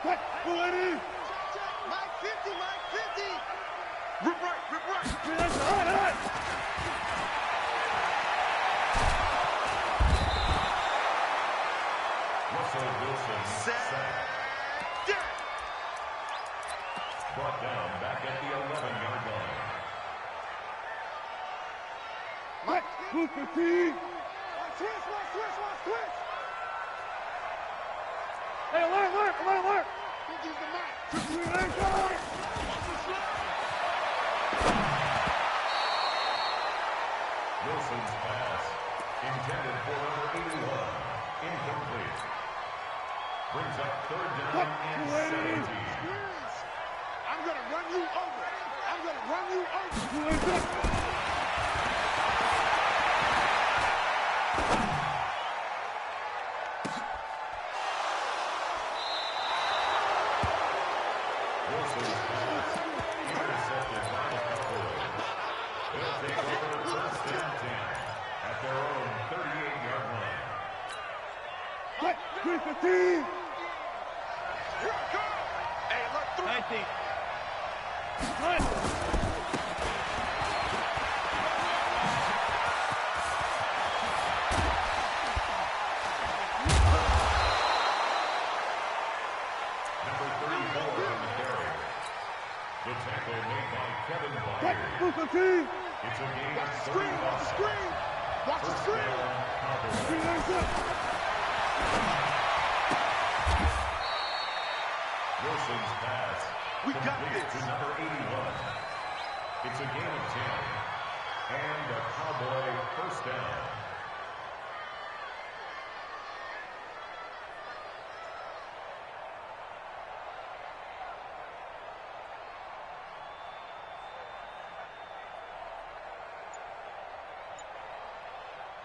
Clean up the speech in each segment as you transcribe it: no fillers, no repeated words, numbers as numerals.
What? Ready? Mike 50, Mike 50. Rip right, rip right. All right. Russell Wilson sack. Brought down back at the 11-yard line. Mike, move for T. Switch. Hey, alert. He's the Mike. Wilson's pass, intended for number 81, incomplete. Brings up third down and 17. I'm going to run you over. Wilson's pass, intercepted by the Cowboys. They'll take over first and 10 at their own 38-yard line. What? 315. Here I come. Hey, look through. 19. What? Number 34 on the carry. The tackle made by Kevin Byard. It's a game of 35. Watch the screen. First down, Cowboys. Wilson's pass. We got complete this. to number 81. It's a game of 10. And a Cowboy first down.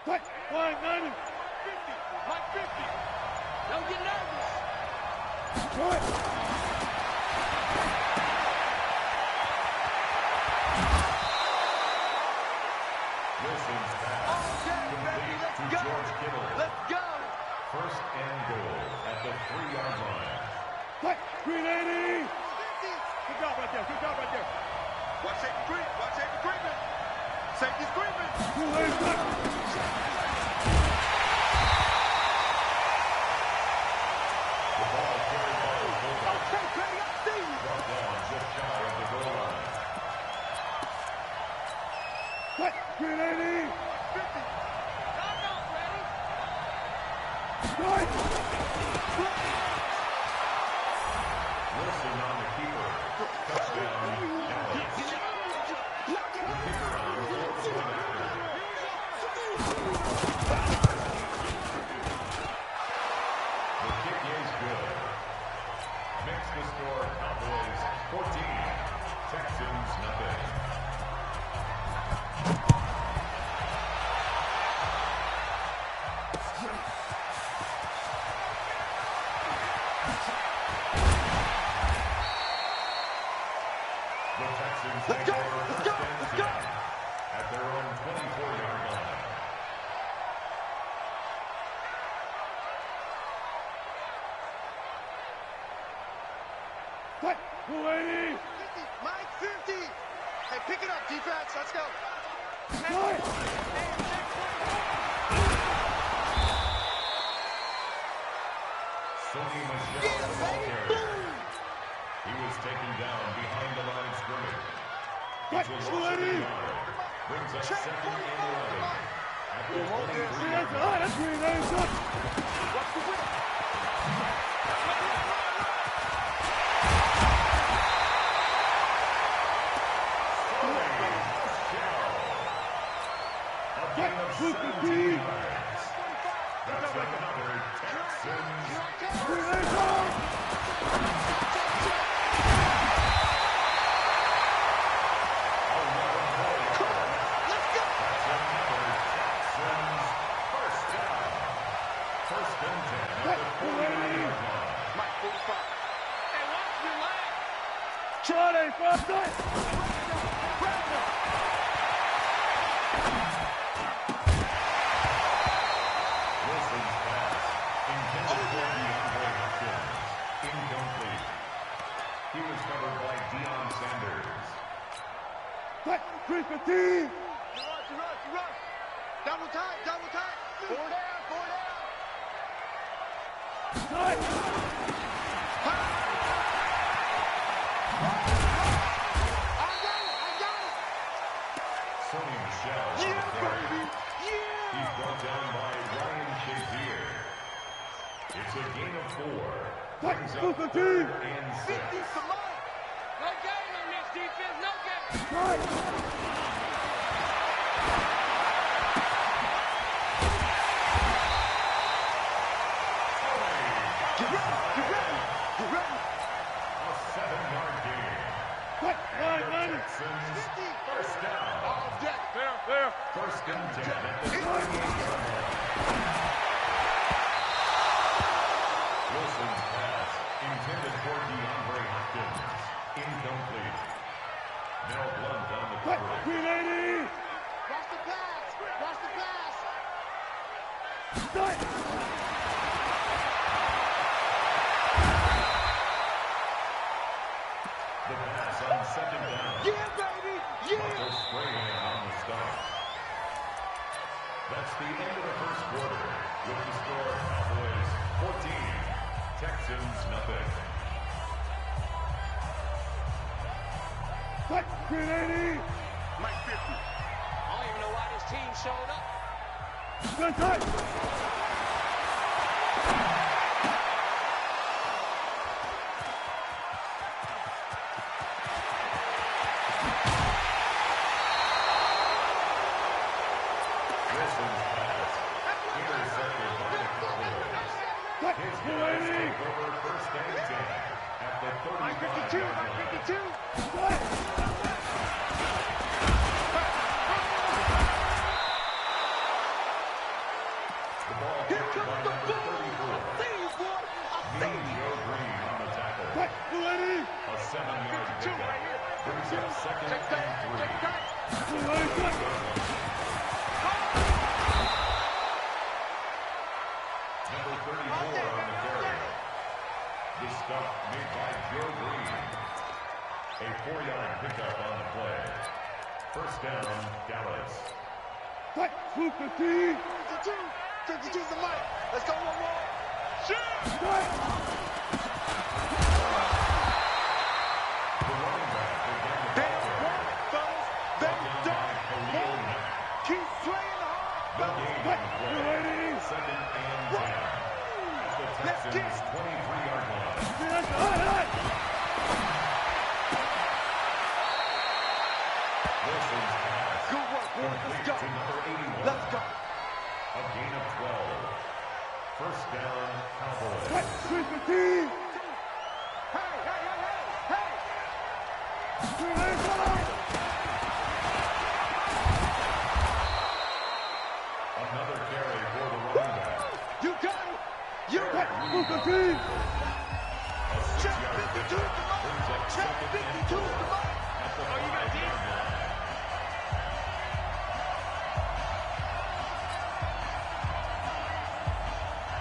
What? Line 90. 50. Mike 50. Don't get nervous. What? Wilson's pass. Complete to George Kittle. Let's go. First and goal at the 3-yard line. What? 380. 50. Good job right there. Watch safety creeping. Safety's creeping. 280. The ball carried by the fullback. Okay, Petty, I see you. Brought down just shy of the goal line. What? 380. 50. Time out, ready? Right. Wilson on the keeper. Touchdown, Dallas. The kicker on fourth down after. The kick is good. Makes the score Cowboys 14, Texans nothing. The Texans take over first and 10 at their own 24-yard line. What? 280. 50. Mike 50. Hey, pick it up, defense. Let's go. Right. Sonny Michel, the ball carrier. He was taken down behind the line of scrimmage. It's a loss of a yard. Brings up second and 11 at the 23-yard line. That's 380. Watch the whip. A gain of 17 yards. That's another Texans. First and 10 at the 40-yard line. Mike 45. Hey, watch your leg. Charlie, first down. Wilson's pass intended for DeAndre Hopkins. Incomplete. He was covered by Deion Sanders. Cut. 315. You rush. Double time. 4 down. Cut. I got it. Sonny Michel. Yeah, baby. Yeah. He's brought down by Ryan Shazier. It's a gain of 4. Brings up 3rd and 6. 50 for Mike. No game on this defense, no game. Cut. Get ready. A 7-yard gain. Cut. 990. Texans first down. Off deck. There. First and 10 at the 28-yard line. Wilson's pass intended for DeAndre Hopkins. Incomplete. Mel Blunt on the Cut. coverage. 380. Watch the pass. Cut. The pass on 2nd down. Yeah, baby. Michael Strahan on the stop. That's the end of the first quarter. With the score, Cowboys 14, Texans nothing. Cut. 380. Mike 50. I don't even know why this team showed up. Gun tight. Wilson's pass intercepted by the Cowboys. Cut. His guys 280. take over first and 10 at the 35-yard line. Cut. The ball carried by number 34. Mean Joe Green on the tackle. Cut. 280. A 7-yard pickup. Brings up 2nd and 3. 280. Cut. Number 34 on the carry. The stop made by Joe Green. A 4-yard pickup on the play. First down, Dallas. Cut. 215. 52 to Mike. Let's go one more. Shoot. Cut. The running back began the They ball don't carry. want it, fellas. They Brought down by don't Khalil want it. Mack. Keep playing hard, No fellas. gain Cut. on the play. 280. 2nd and 10. At the Let's get Texans' 23-yard line. Wilson's pass. Good work, boys. Let's Complete go. to number 81. Let's go. A gain of 12. First down, Cowboys. Cut. 315. Hey. 285. Another carry for the running back. You got it. You Cut. got it. 215. A Check 6-yard 52 pickup to Mike. brings up Check 2nd and 52 4 to Mike. at the 5-yard line.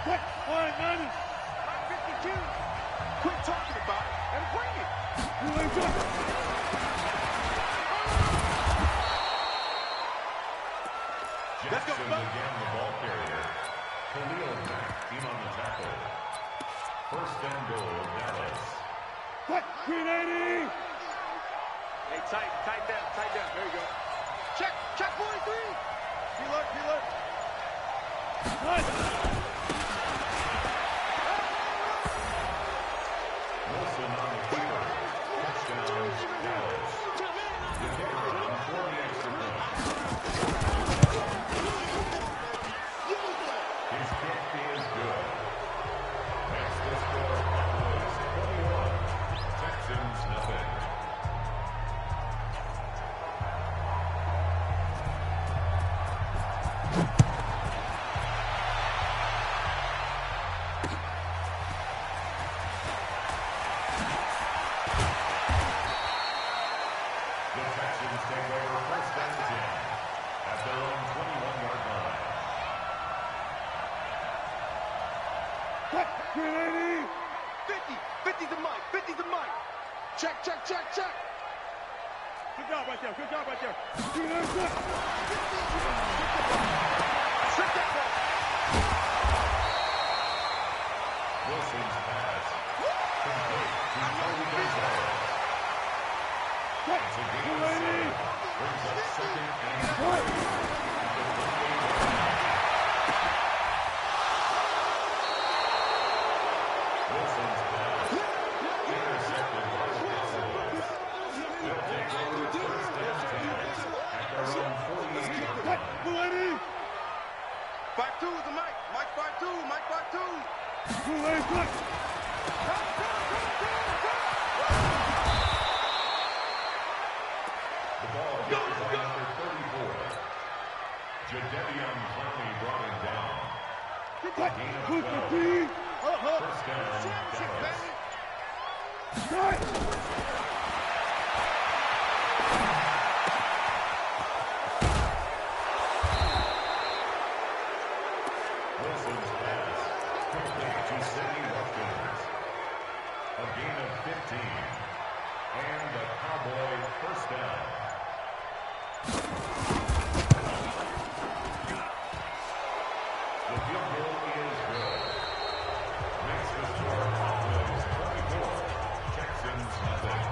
Cut. 190. Mike 52. Quit talking about it and bring it. 280. Jackson again the ball carrier. Khalil Mack in on the tackle. First and goal, Dallas. Cut. 380. Hey, tight down. There you go. Check 43. Peel. Cut. Wilson on the keeper. Touchdown, Dallas. The kicker on for the extra point. His kick is good. Makes the score Cowboys 21, Texans nothing. The Texans take over first and 10 at their own 21-yard line. Cut. 380. 50 to Mike. Check, check, check, check. Good job right there. Good job right there. Good answer. Check that ball. Wilson's pass. Complete to Tony Gonzalez. It's a gain of 7. Brings up second and 3. Wilson's pass. Intercepted by the Cowboys. They'll take over first and 10 at their own 48-yard line. 5-2 is the mic. Mike 5-2. Mike 5-2. The ball goes by number 34. Jadeveon Clowney brought him down. Gain of 12. First down, Dallas. Wilson's pass. Complete to Sidney Watkins. A gain of 15. And a Cowboy first down. The field goal is good. Makes the score Cowboys 24, Texans nothing.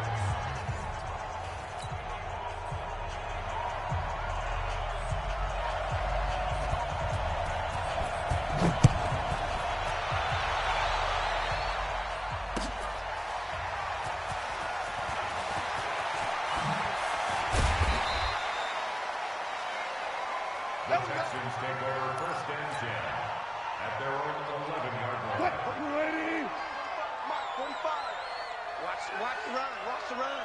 The Texans take over first and 10 at their own 11-yard line. Mike 45. Watch the run. Watch the run.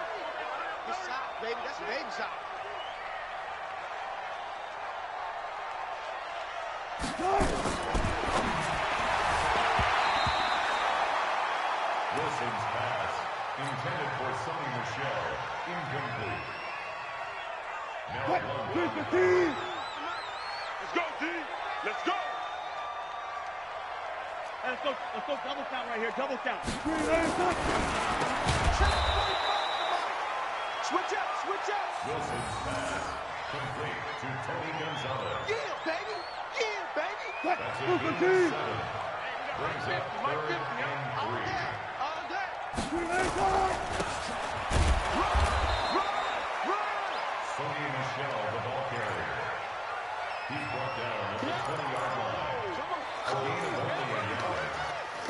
Good shot, baby. That's a baby shot. Wilson's pass, intended for Sonny Michel, incomplete. Now one down. Let's go, D. Let's go. Hey, let's go double count right here. Double count. Switch up. Switch up. Wilson's pass, complete to Tony Gonzalez. Yeah, baby. Yeah, baby. That's a gain of 7. Brings up third and 3. All day. Sonny Michel, the ball carrier. He's brought down at the 20-yard line. A gain of only a yard.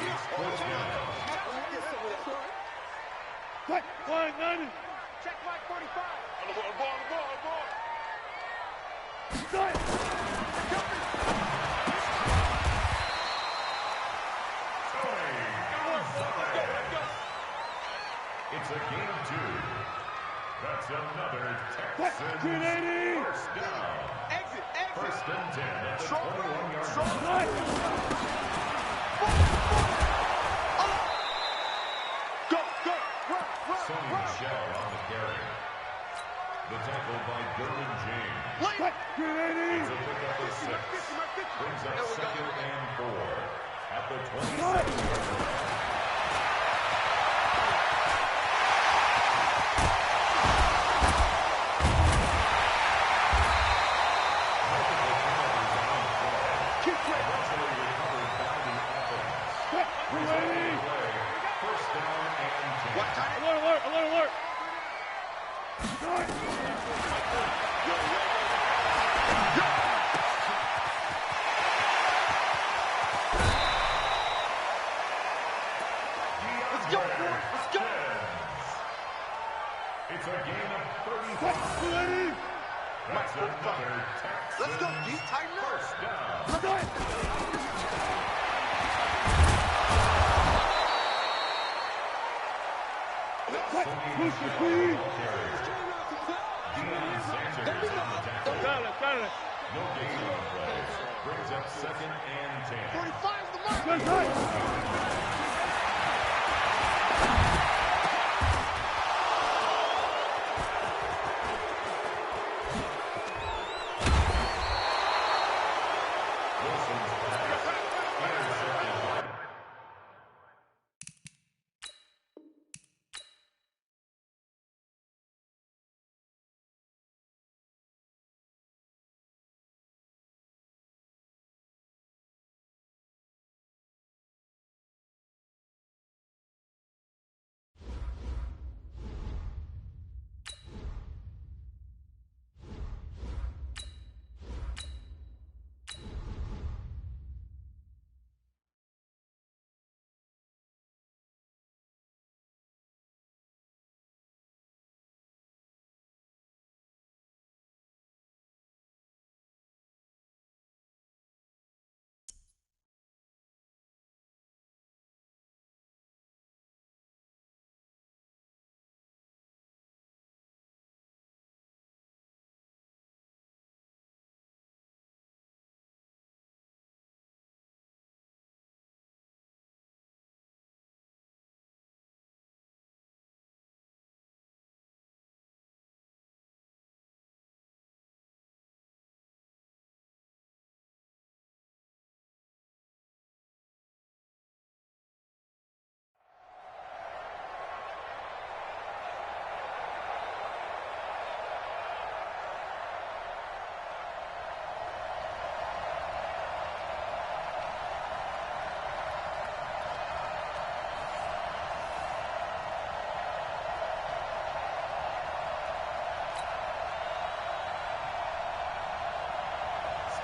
It's first down. Quick, 190. Check Mike 45. On the ball. Tony Gonzalez. It's a gain of 2. That's another Texans first down. Exit. First and 10 at the 21-yard line. Go. Run. Sonny Michel on the carry. The tackle by Derwin James. It's a pickup of 6. Brings up second and 4 at the 27-yard line. Eventually recovered by the offense. Resulting play, first down and 10. What time? Alert. Let's go, boys. Let's go. It's a gain of 35. That's another Texans Let's go, G. Tighten up. first down. Sonny Michel, ball carrier. Deion Sanders on the tackle. Got it. No gain on the play. Brings up second and 10. 45 is the mark. Good night.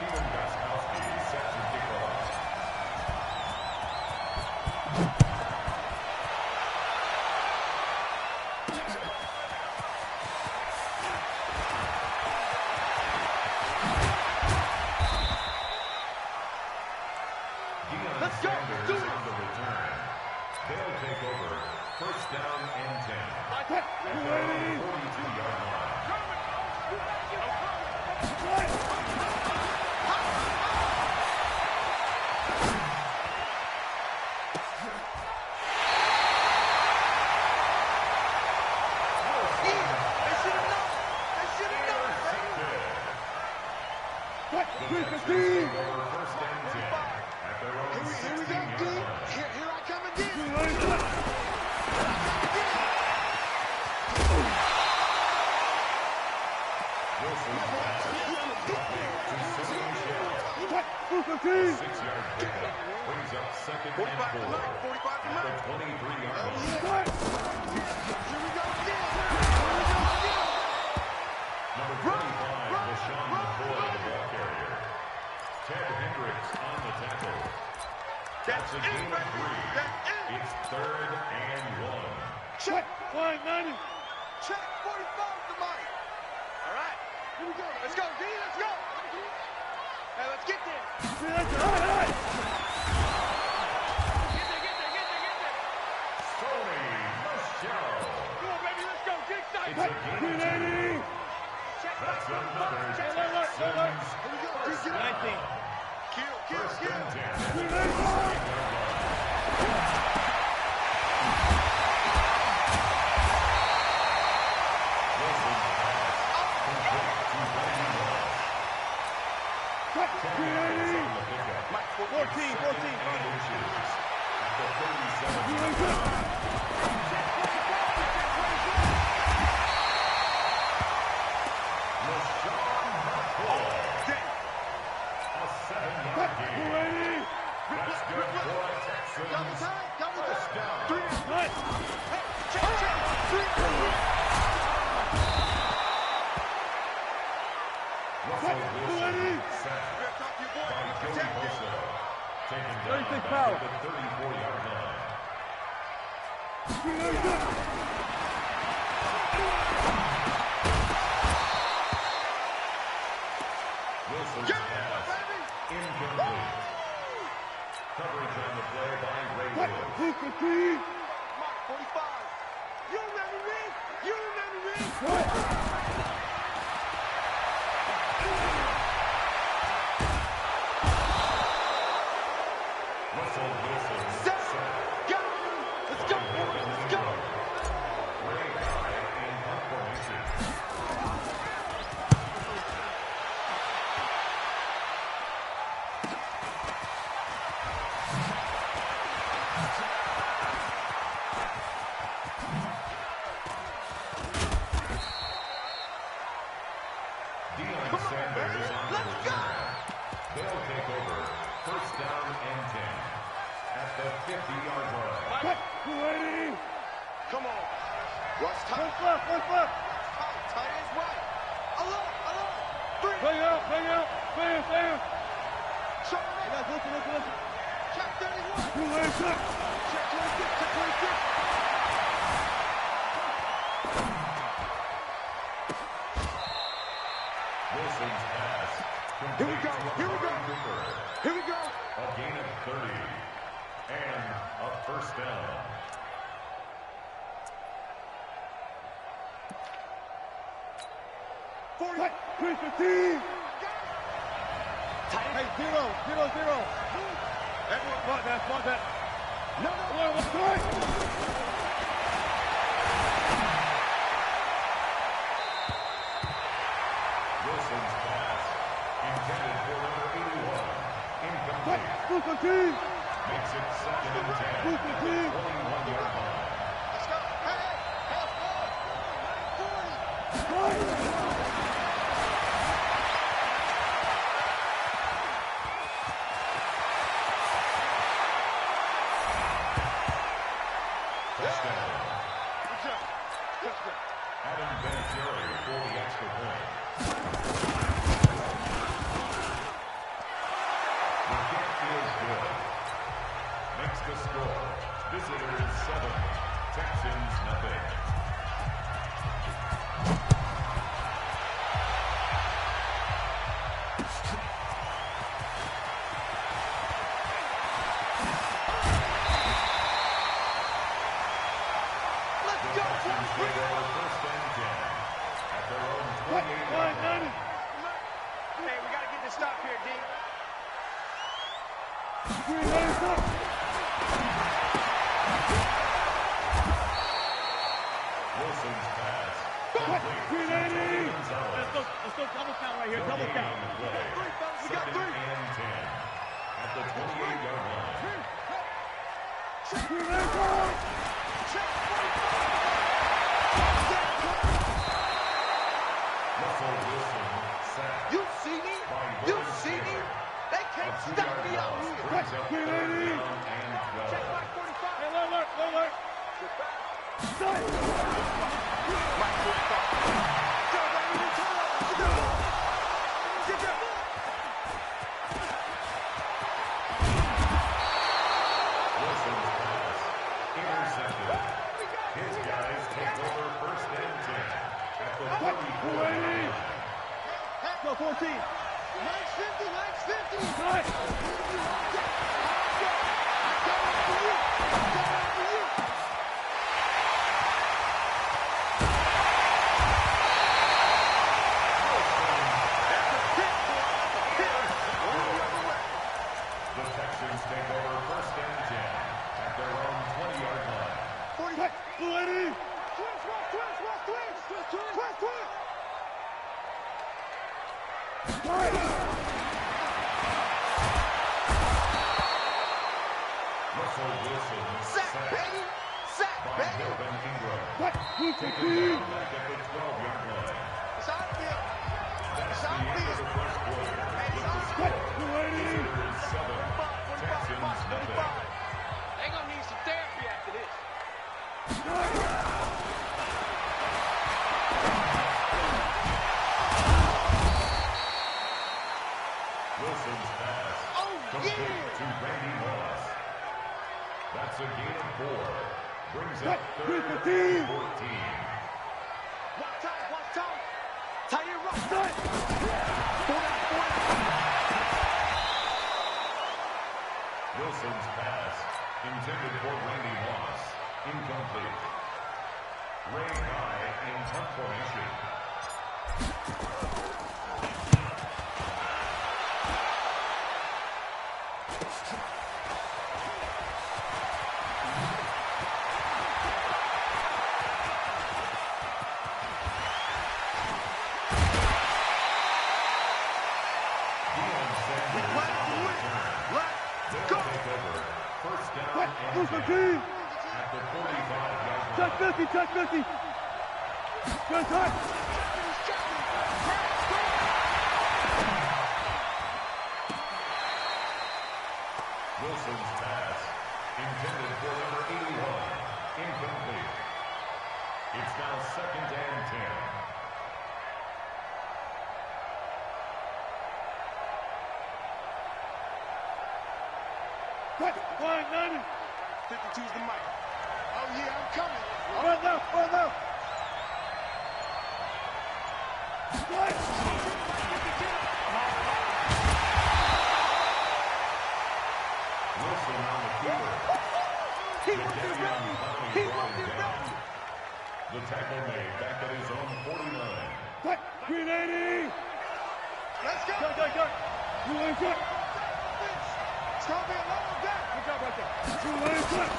set to kick off. Let's go. Sanders on the return. They'll take over. First down and 10. At their own 42-yard line. Wilson, 6-yard pickup brings up second and 4 at the 23-yard line. Number 25, LaShawn McCoy, the ball carrier. Ted Hendricks on the tackle. That's a gain of 3. It's 3rd and 1. check, line 90. Check 45 to Mike. All right, here we go. Let's go, D. Let's go. Hey, let's get there. All right. Get there. Sony Michel. Come on, baby, let's go. Get It's excited. a gain of 2. That's another Texans first down. First and Foul. the 34-yard line. Wilson's pass incomplete. Coverage on the play by Ray Lewis. Mark 45. You remember me? Russell Wilson Set. set. Go. Let's go. Let's go. Ray high in punt formation. Deion Sanders on the Let's go. return. They'll take over. First down and 10 at the 50-yard line. Come on. What's tight? What's left? Tight. Tight is right. Alone. 3. Bang out. Bam. Short right. Listen. Check 31. Check. Check 26. Wilson's pass. Here we go. Cooper. Here we go. A gain of 30 and a first down. Hey, 0. Everyone, spot that. No. Let's go. Wilson's pass intended for number 81. Incomplete. Makes it 2nd and 10 at the 21-yard line. Let's go. Hey. Half ball. 40. Touchdown. Good job. Adam Vinatieri for the extra point. the score. Visitors 7, Texans nothing. Hey, we got to get this stop here, D. Wilson's pass. Let's go double count right here. Double count. We got 3. And 10 at the 28-yard line. Russell Wilson sacked. You see me? You see me? They can't stop me out here. Brings up 3rd down and 12. Check Mike 45. Hey, alert. Mike 45. Go, baby, you turn over. Get down. Get down. Wilson's pass intercepted. His guys take over 1st and 10 at the 34-yard line. Go 14. Mike's 50. Mike's 50. Nice. The Texans take over 1st and 10 at their own 20-yard line. 40. Blue 80. Russell Wilson Sack, baby. Sack, by baby. Melvin Ingram. Blue Taken 15. down back at the 12-yard line. It's out of here. That's It's the out of end of here. the first quarter. With the score, Visitors 7, Texans nothing. They're going to need some therapy after this. Wilson's pass complete to Randy Moss. That's a gain of 4. Brings up 3rd and 14. Watch time. Tie your rock. Wilson's pass intended for Randy Moss. Incomplete. Ray High in punt formation. Blue 15. At the 45-yard Check line. 50. Check 50. Good touch. Wilson's pass intended for number 81. Incomplete. It's now 2nd and 10. Line 90. 52's the mic. Oh, yeah, I'm coming. Right left. Right. Wilson on the keeper. He wants it ready. He wants it ready. The tackle made back at his own 49. Cut. Green 80. Let's go. Go. Blue 80. Cut. It's going to be a long day. Good job right there. Blue 80. Cut.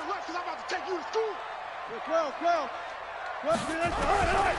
your lunch because I'm about to take you to school. Go. All right.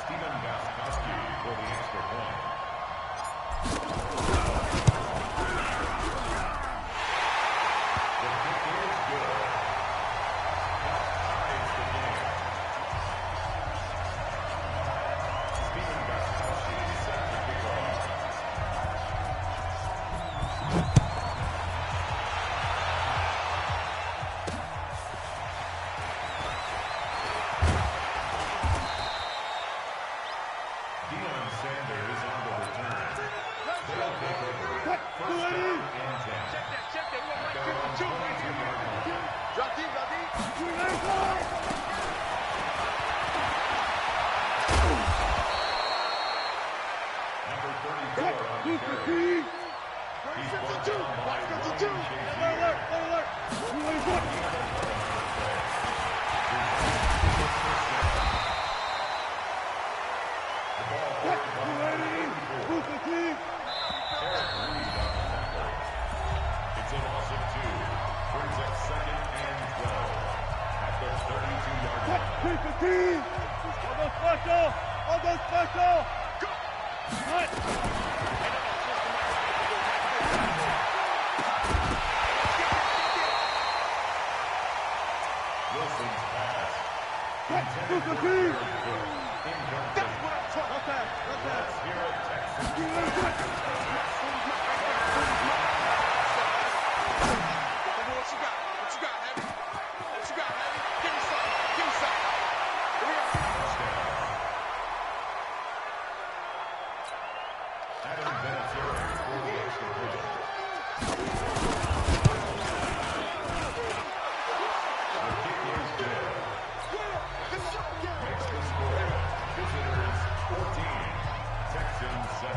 Stephen Gaskowski for the extra point. The kick is good. That ties the game. Stephen Gaskowski set to kick off. Sanders on the return. They'll take over. First down and 10. Check that. We want right 52 right here. Drop deep. Number 34 on the carry. He's brought down by Alert. It's a loss of 2. Brings up 2nd and 12 at the 32-yard line. On the special. Go. What? Wilson's pass. That's what I'm talking about. Let's hear it, Texas. What you got, Heavy? Give me some. Here we go. Adam Vinatieri for the extra point. The kick is good. Makes the score. Visitors 14, Texans 7.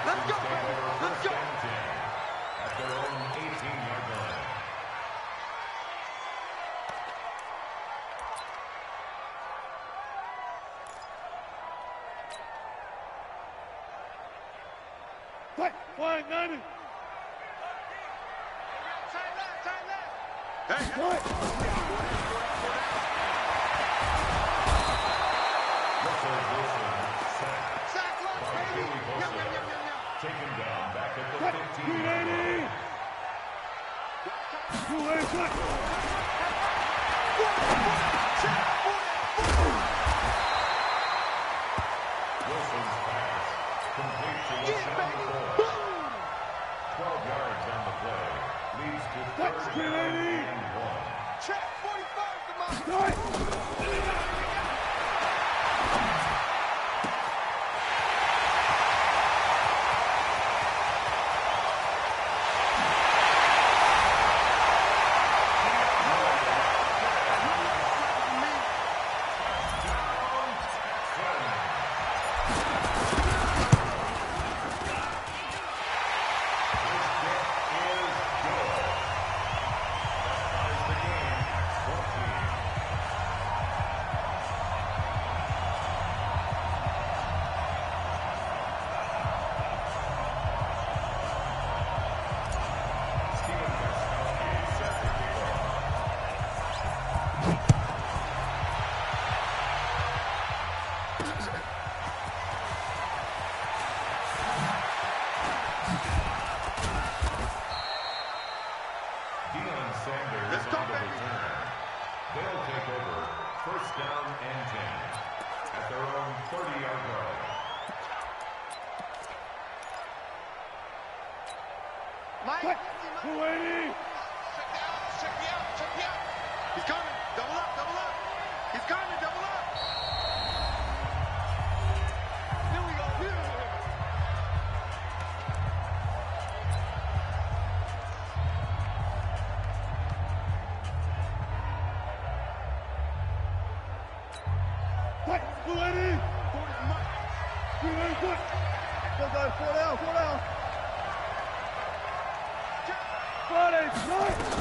Let's go, baby. Let's go. At their own 18-yard line. Flying 90. Tight left. Hey. Russell Wilson sacked Sack lunch, by baby. Billy Yum. Bosa. Taken down back at the 15-yard 280. line. Wilson's pass complete to LaShawn Ford. 12 yards on the play. Leads to 3rd down and 1. Check. What? 280. Check me out. He's coming. Double up. He's coming. Double up. Here we go. What? 280. 40's Mike. 280 foot. Still got 4 down. 40, right.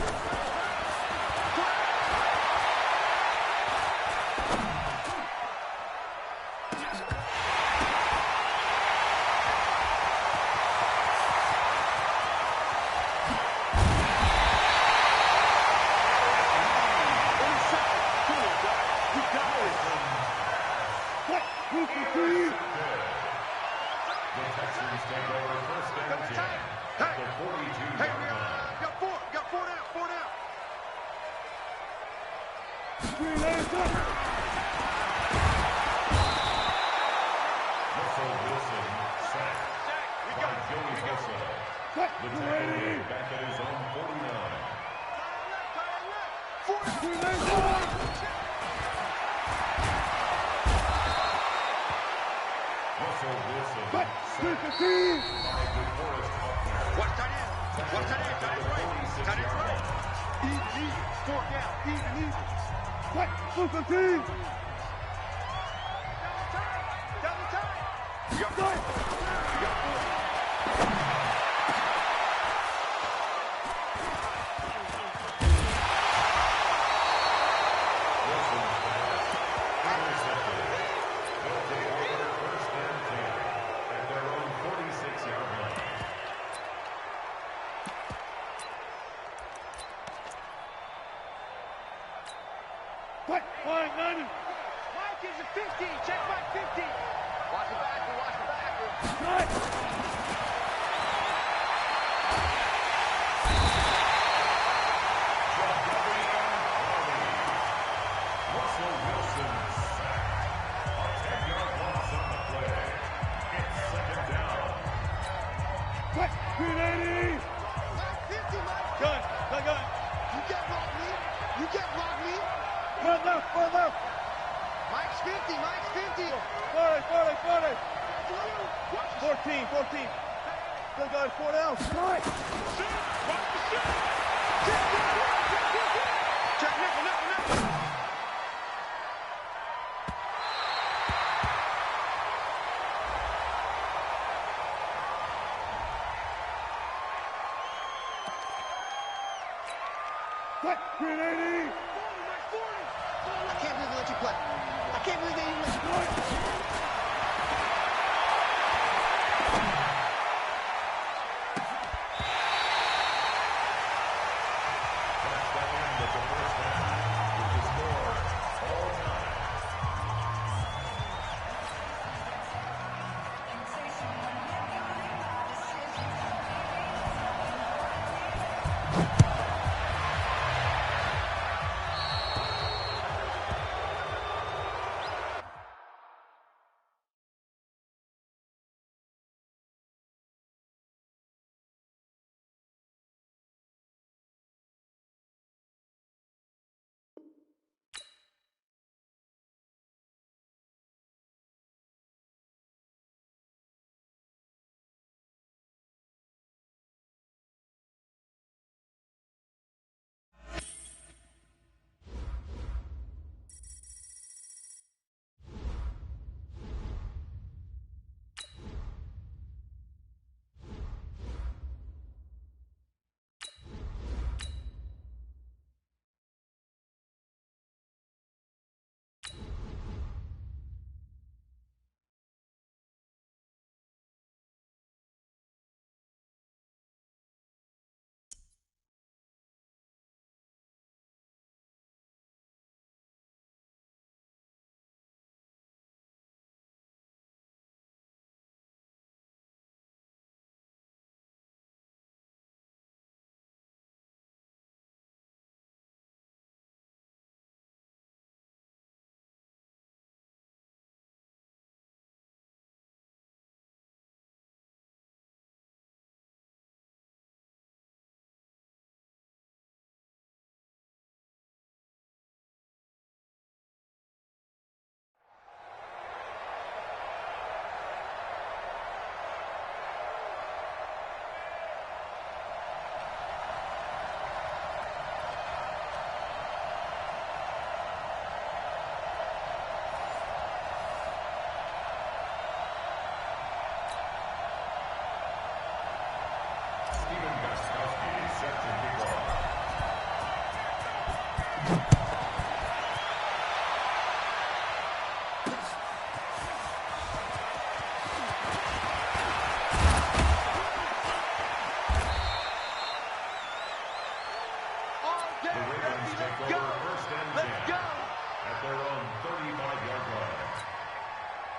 Mike is a 50. Check Mike 50. Watch the backer. Right. Run left. Mike's 50. 40. 14. Still got 4 down. Right. Check nickel. What? 380. I can't believe they let you play. I can't believe they even let you play.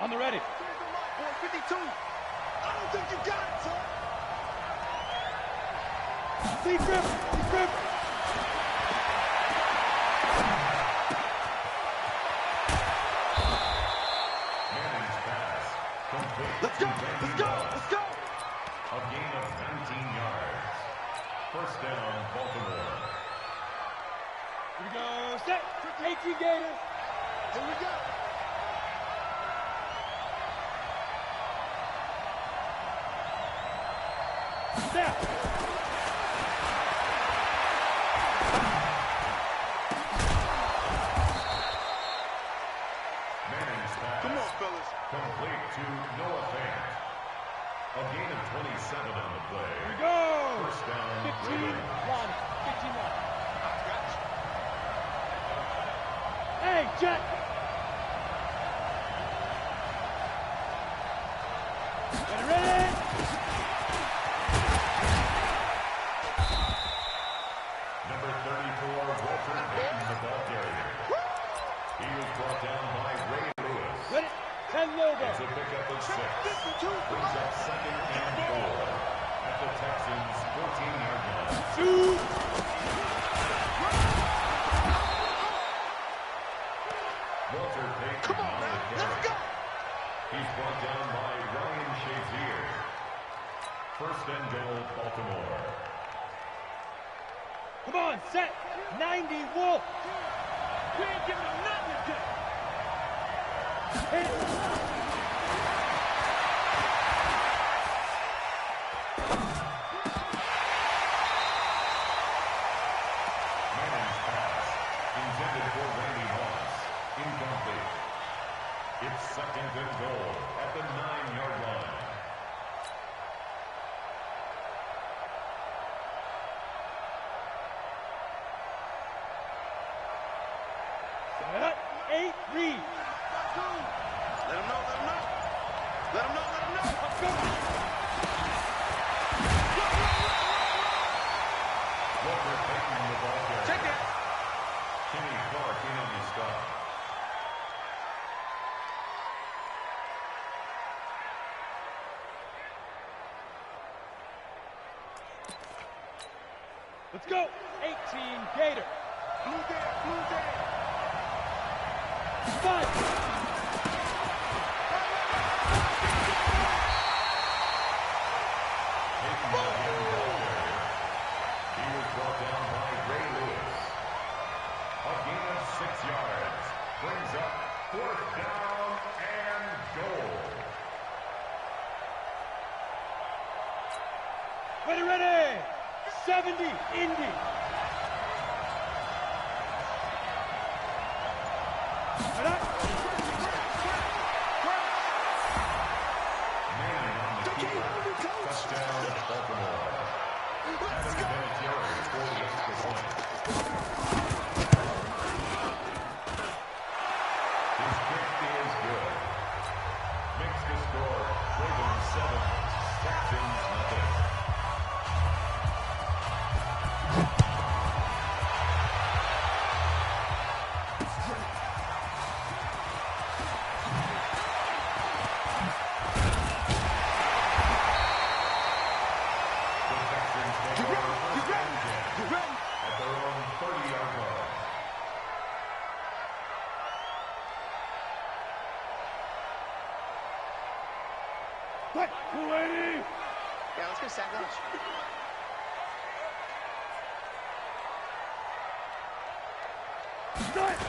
On the ready. Boy, 52. I don't think you got it, son. Deep grip. Deep grip. Manning's pass. Complete. Let's go. Let's go. Let's go. A gain of 19 yards. First down, Baltimore. Here we go. Set. 18 Gators. Here we go. Snap. Manning's pass. Come on, fellas. Complete to Noah Fant. A gain of 27 on the play. Here we go. First down, 15 Ravens. 1. 15 1. I got you. Hey, Jet. Get ready. Number 34, Walter Payton, the ball carrier. He was brought down by Ray Lewis. Ready. 10 logo. It's a pickup of 6. Brings up second and 4 at the Texans' 14-yard line. Shoot. Walter Payton. Come on, man. Let's go. He's brought down by Ryan Shazier. First and goal, Baltimore. Come on, set. 90 Wolf. We ain't giving him nothing to do. Manning's pass, intended for Randy Moss, incomplete. It's second and goal at the 9-yard line. Set. 8 Reed. Let him know. Let him know. Let him know. Let him know. Let's go. Walter Payton, the ball carrier. Check it. Kenny Clark in on the stop. Let's go. 18 Gator. Blue there. Blue there. 5. Payton again, ball carrier. He was brought down by Ray Lewis. A gain of 6 yards. Brings up fourth down and goal. Ready, ready. 70 Indy. Ready? Manning on the keeper. Touchdown, Baltimore. Adam Vinatieri for the extra point. His kick is good. Makes the score Ravens 7, Texans nothing. The Texans take over first and 10 at their own 30-yard line. What? 280. Yeah, let's go sack lunch. Start.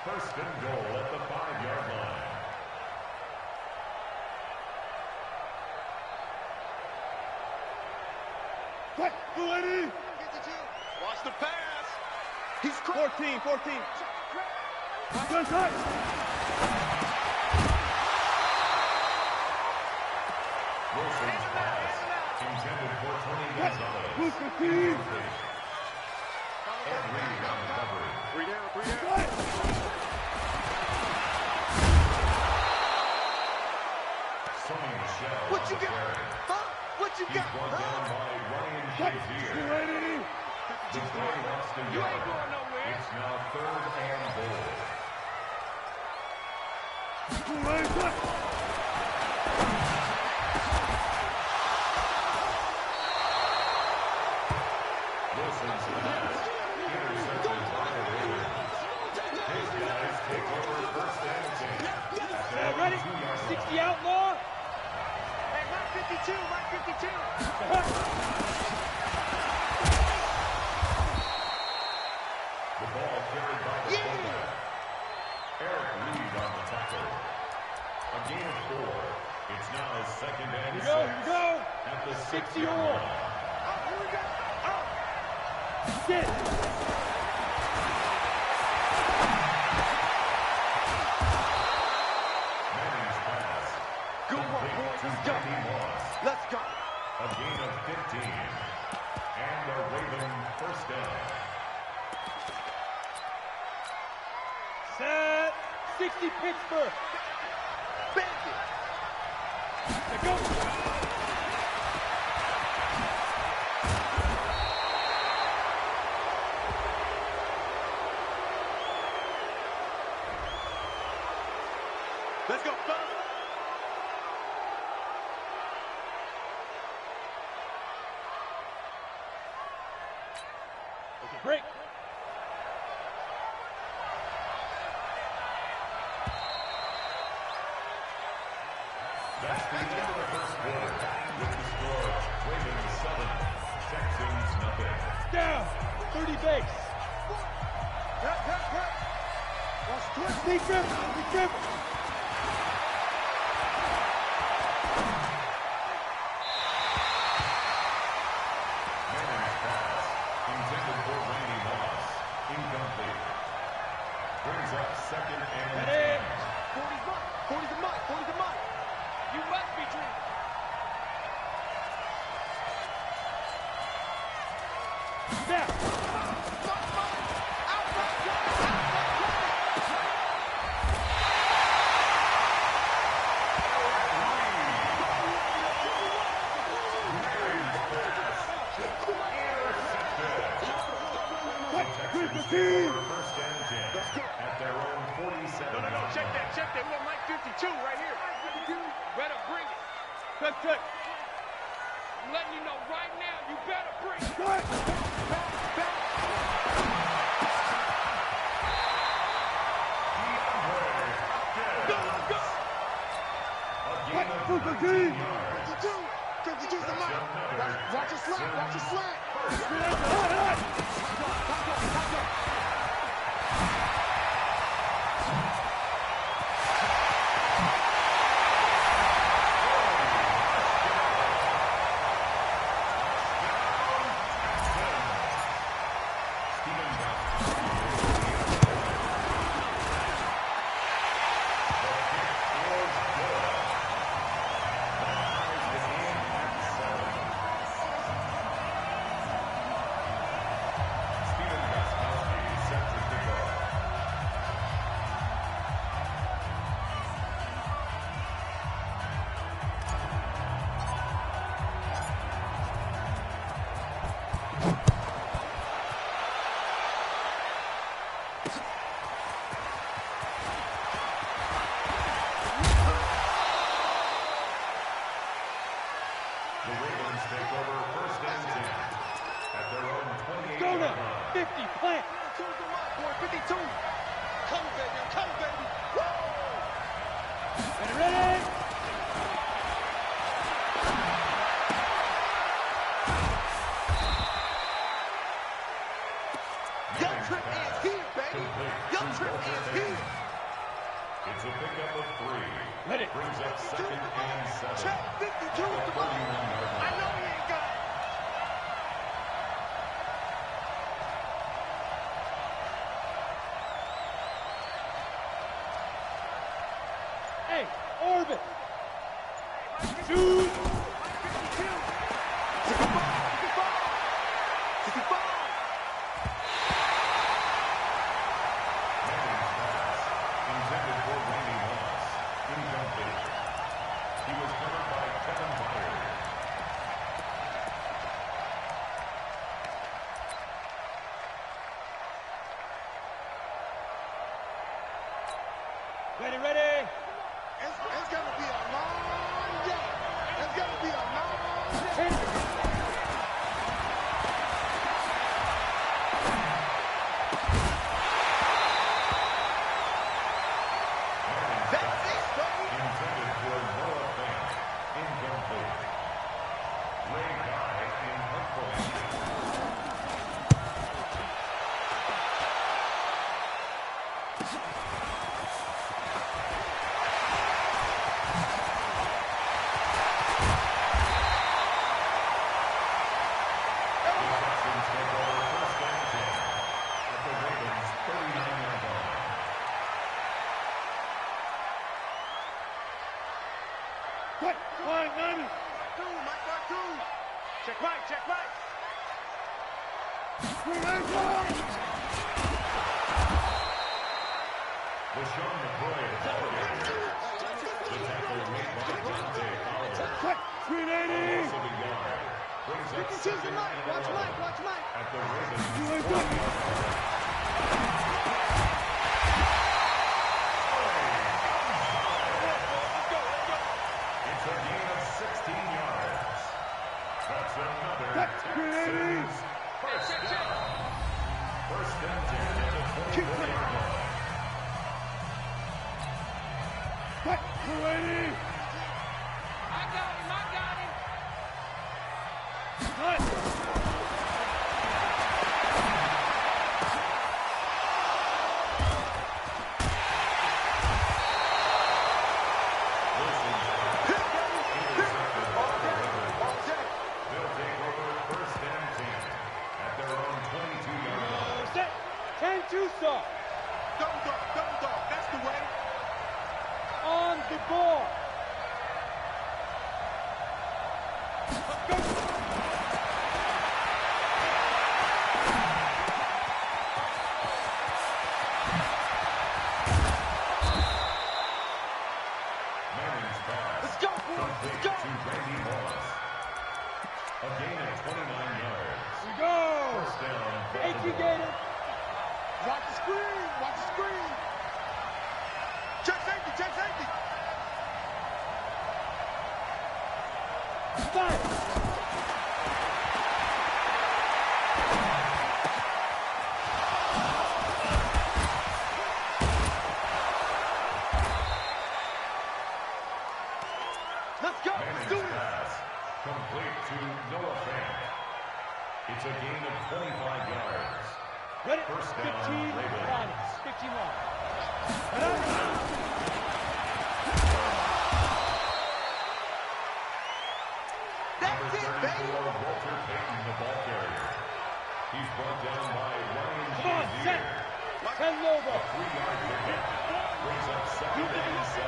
First and goal at the 5-yard line. What? 280. Watch the pass. He's 14. Good touch. Wilson's pass intended for Tony Gonzalez. What you got? Huh? What you got? The play lost a You yard. ain't going nowhere. It's now 3rd and goal. Wilson's pass intercepted by the Ravens. His guys take over 1st and 10. Ready? 60 outlaw. Hey, Mike 52, Mike 52. The ball carried by the fullback. Eric Reed on the tackle. A gain of 4. It's now 2nd and 6. Here we go. At the 60 6-yard all. line. Here we go. Sit. Manning's pass. Good one, Complete boys. to Let's go. Randy Moss. Let's go. A gain of 15. And a Raven 1st down. Set. 60 Pittsburgh. Bandit. Here goes. Let's go. Go. Okay, break. That's the end of the 1st quarter. With the score, Ravens 7, Texans nothing. Down. 30 base. Watch twist. Sneak grip. Manning's pass, intended for Randy Moss, incomplete. Brings up 2nd and Ready? 10. 40's mine. 40's a mine. 40's a mine. You must be dreaming. Snap. Texans take over 1st and 10 at their own 47. No. Check that. We want Mike 52 right here. Better bring it. Check. I'm letting you know right now, you better bring it. A gain of 13 yards. 52's the mine. Watch your slack. Watch your slack. The Ravens take over 1st and 10 at their own 28. Go now. 50. Plant. 52's the mine, boy. 52. Come, baby. Come, baby. Ready? Your trip is here, baby. Your trip is here. It's a pickup of 3. Let it. Brings up 2nd and 7. Check 52's the mine. 41-yard I line. know he ain't got it. Hey, orbit. Shoot. Fine, Madden. Mark two. Check Mike, check Mike. LaShawn McCoy at the ball game. The tackle made by Dante Fowler. 380. Also the yard. Brings up second and Watch 11 Mike, watch Mike. at the Ravens. It's a gain of 16 yards. That's another Texans first down. First and 10 at the 24-yard line. 280. I got him. Cut. They'll take over first and 10 at their own 22-yard line. Set. 10-2 stop. Double dog. That's the way. On the ball. Let's go. Manning's pass. Let's go, boys. Complete Let's go. to Randy Moss. A gain of 29 yards. We go. First down, Thank you, Baltimore. Gator. Watch the screen. Watch the screen. Check safety. Check safety. Stop. Let's go. Let's Manning's do this. pass. Complete to Noah Fant. It's a gain of 25 yards. Ready? First down, 15 Ravens. Ravens. 51. Number That's it, 34, baby. Walter Payton, the ball carrier. He's brought down by Ryan Come on, Shazier. set. 10 Lobo. A 3-yard pickup. Brings up second and 7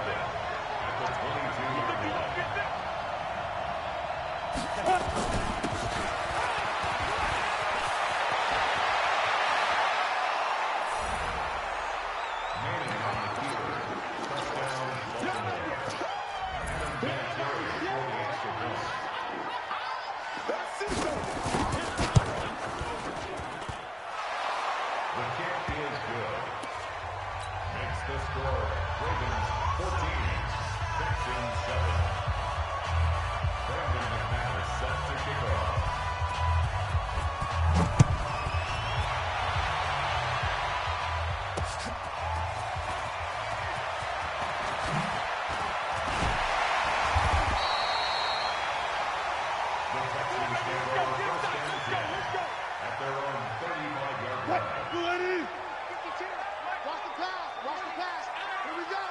at the 22-yard line. Manning on the field. Touchdown, Baltimore. Adam Vinatieri for the extra point. The kick is good. Makes the score Ravens 14, Texans 7. Brandon McManus set to kick off. The Texans take over first and 10 at their own 35-yard line. Ready? 52. Watch the pass. Watch the pass. Here we go.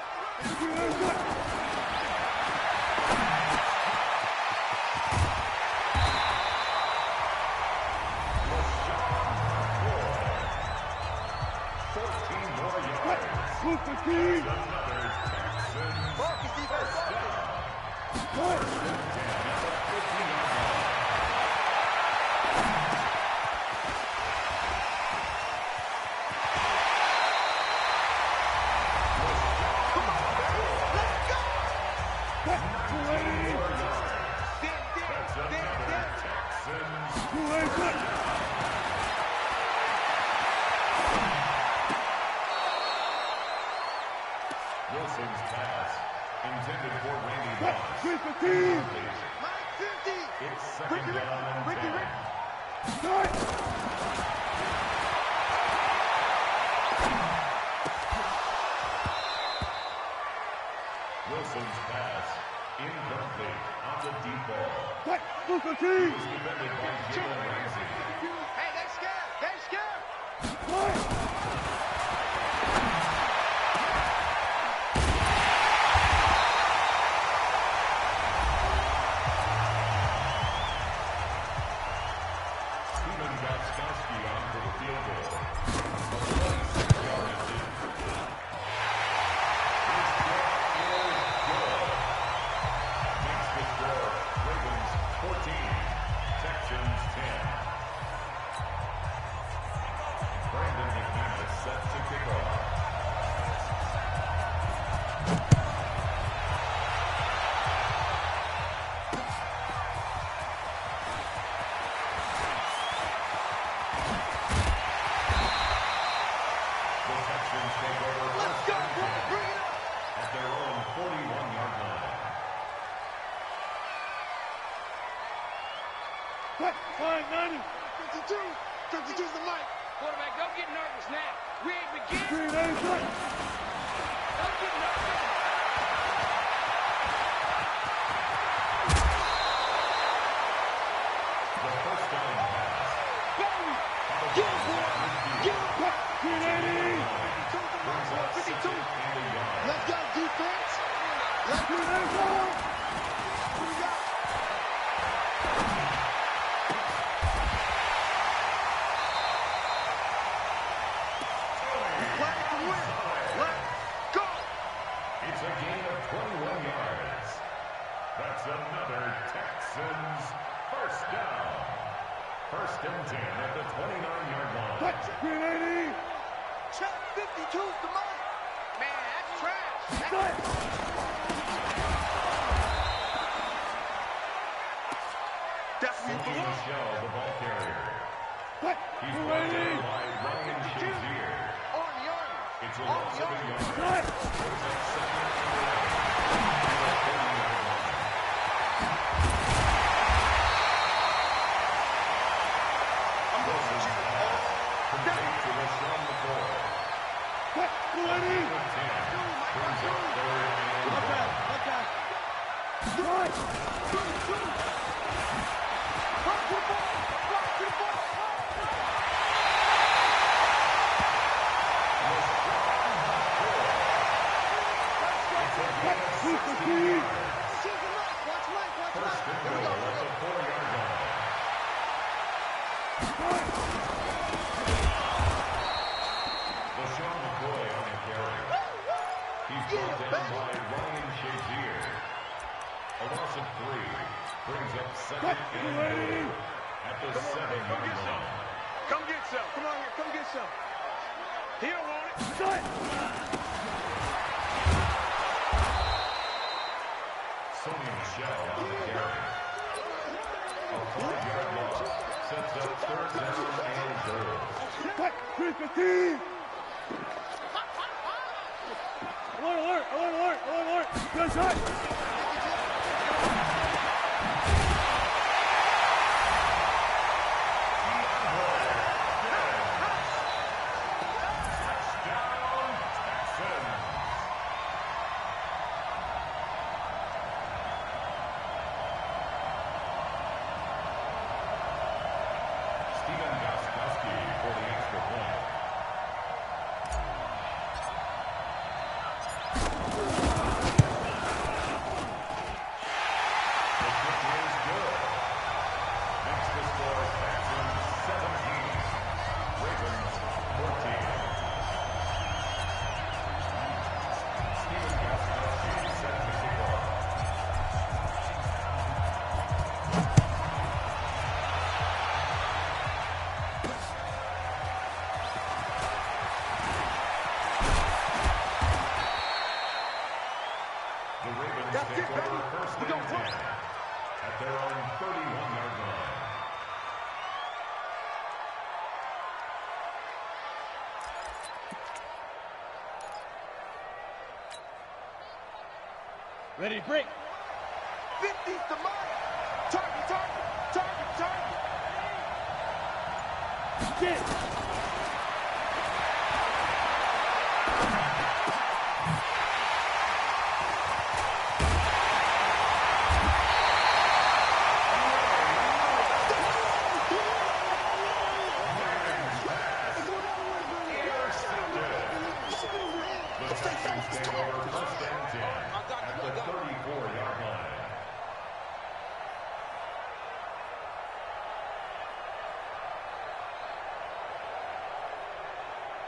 Super team. Another Texans first down. First and 10 at the 15-yard line. That's another Texans. Wilson's pass intended for Randy Moss. Super team. Mike 50. It's second down and 10. Wilson's pass incomplete on the deep ball. Super He team. was defended by Jalen Ramsey. Hey, they scared. They scared. Steven Gostkowski on for the field goal. A 46-yard attempt. His kick is good. Makes the score 41-yard line. Fine, 90. 52. 52's the mic. Quarterback, don't get nervous now. We ain't begin. Green, 80. Don't get nervous. The first down pass. Get him, boy. Get him. Green, 80. 52. Let's go, defense. Let's go. Green, 80. Who we got? Play to win. Let's go. It's a gain of 21 yards. That's another Texans first down. First and 10 at the 29-yard line. Green, 80. Check 52's the mic. Man, that's trash. That's what you Sneaky belong. Michelle, the ball carrier. He's brought down by Ryan Shazier. On the arm. It's a loss of a yard. Cut. Brings up second and 11 at the 30-yard line. I'm going to you. Complete to LaShawn McCoy. Green, 80. Brings up third and one. First and goal at the 4-yard line. LaShawn McCoy on the carry. He's brought down by Ryan Shazier. A loss of 3 brings up second and goal at the 7-yard line. Come get some. Come on here. Come get some. He don't want it. Sonny Michelle on the carry. A 5-yard loss sets up third down and goal. Green, 15. Alert. Good shot. Touchdown, Texans. Steven Gostkowski for the extra point. The kick is good. Makes the score Texans 17, Ravens 14. Steven Gostkowski set to kick off. The Ravens take over first and 10 at their own 31-yard line. Ready, break. 50's the mic. Target. Get. The Texans take over first and 10 at the 34-yard line.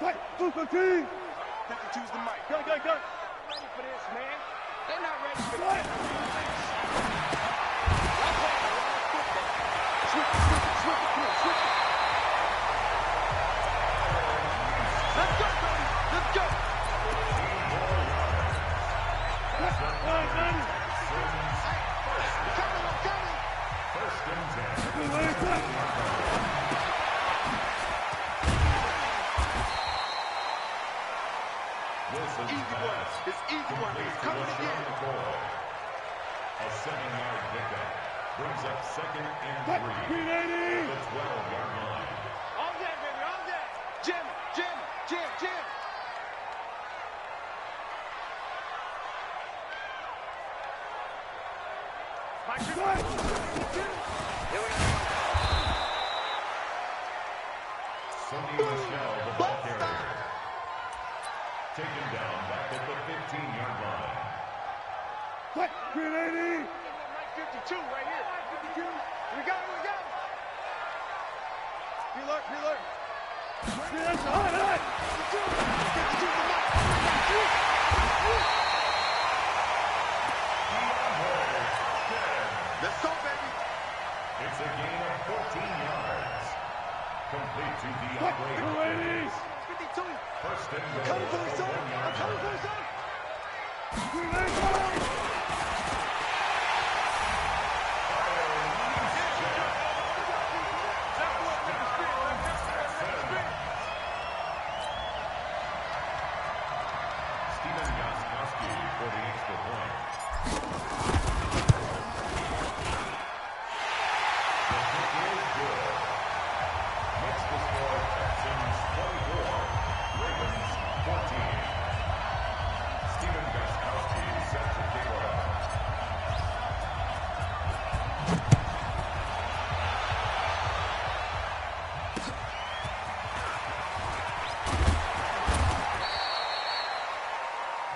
Fight. 215. 52's the mic. Go. Ready for this, man. They're not ready for Fight. Let's go, baby. Let's go. First and 10. Wilson's Easy one. pass. It's easy one. He's coming again. A 7-yard pickup brings up 2nd and 3 at the 12-yard line. All day, baby, all day. Jim, Jim, Jim, Jim. Mike, good one. Here we go. Sonny Michel, the ball carrier. Taken down back at the 15-yard line. What? 380. Mike 52 right here. 52. Here we go, here we go. Preload, preload. That's all right. 52 for Mike. Let's go, baby. It's a gain of 14 yards. Complete to DeAndre Hopkins. 52. First and goal. Coming for his son. I'm coming for his son. Steven Gostkowski for the extra point. The kick is good. Makes the score Texans 24, Ravens 14. Steven Gostkowski sets the kick off.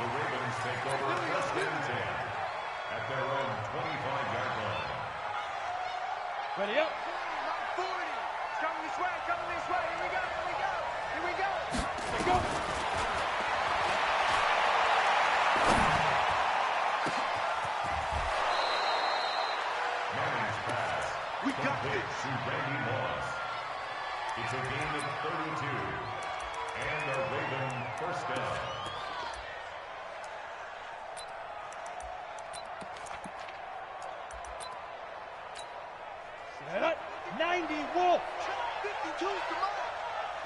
The Ravens take over 1st and 10 at their own 25-yard line. Ready up. Mike 40. It's coming this way, coming this way. Here we go, here we go. Here we go. Let's go. Manning's pass. We got complete this. to Randy Moss. It's a gain of 32 and a Raven first down. Set up. 90 Wolf. 52, come on.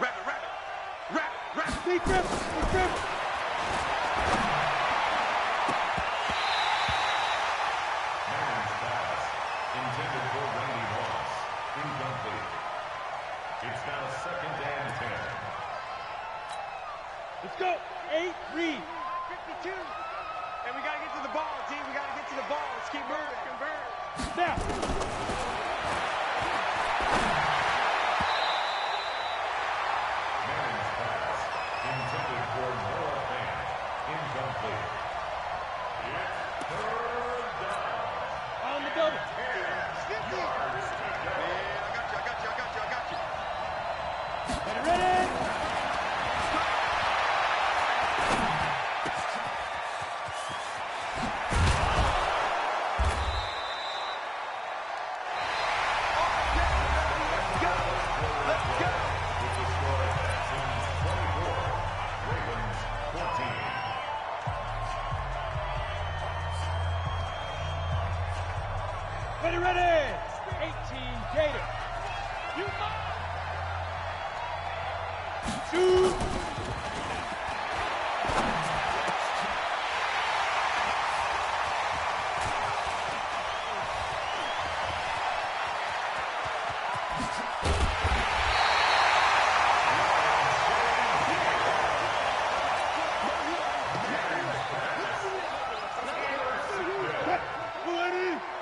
Rabbit, rabbit. Rabbit, rabbit. Beat them. Beat them. Manning's pass intended for Randy Moss. Incomplete. It's now 2nd and 10. Let's go. 8 Reed. 52. And we got to get to the ball, team. We got to get to the ball. Let's keep moving. Convert. Snap. Manning's pass intended for Noah Fant. Incomplete. It's 3rd down. On the double. 10 yards to go. Man, I got you. Ready, ready. With the score at Texans 24, Ravens 14. Ready, ready. 18 Gator. You shoot.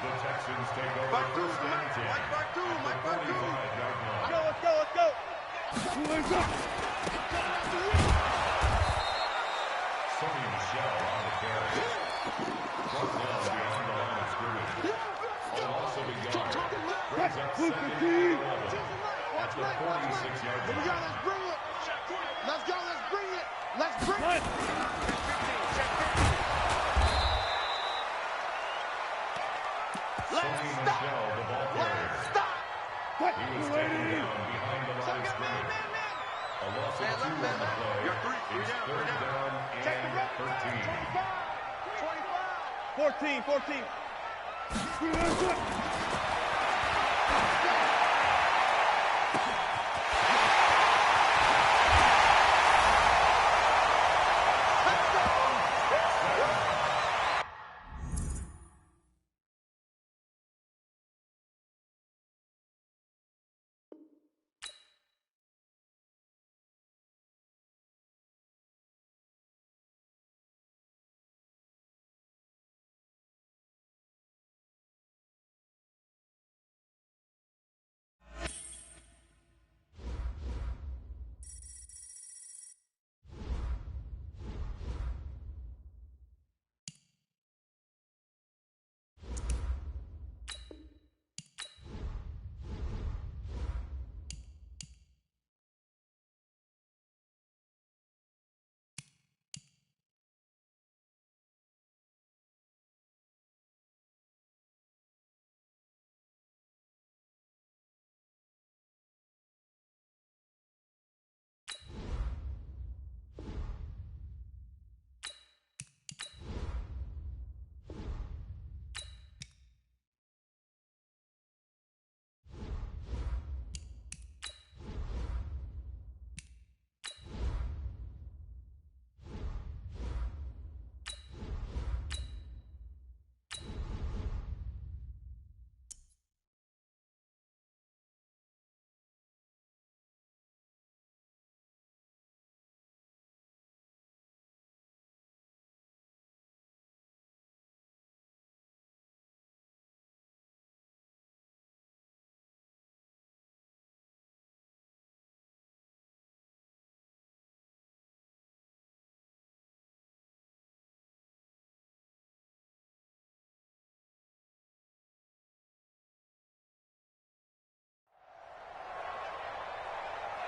The Texans take over Back two, 1st and 10 Mike, back two, at Mike, the back two. 45-yard line. Let's go, let's go. Sonny Michel on the carry. Brought down beyond the line of scrimmage. A loss of a yard. Brings up 2nd and 11 at the 46-yard Here we go, line. let's bring it. Let's go, let's bring it. Let's bring it. Sonny Michel, the ball carrier. Stop. He was taken down behind the line of scrimmage. A loss of 2 on the play. You're three It's down, 3rd down and 13. 14, 14. Let's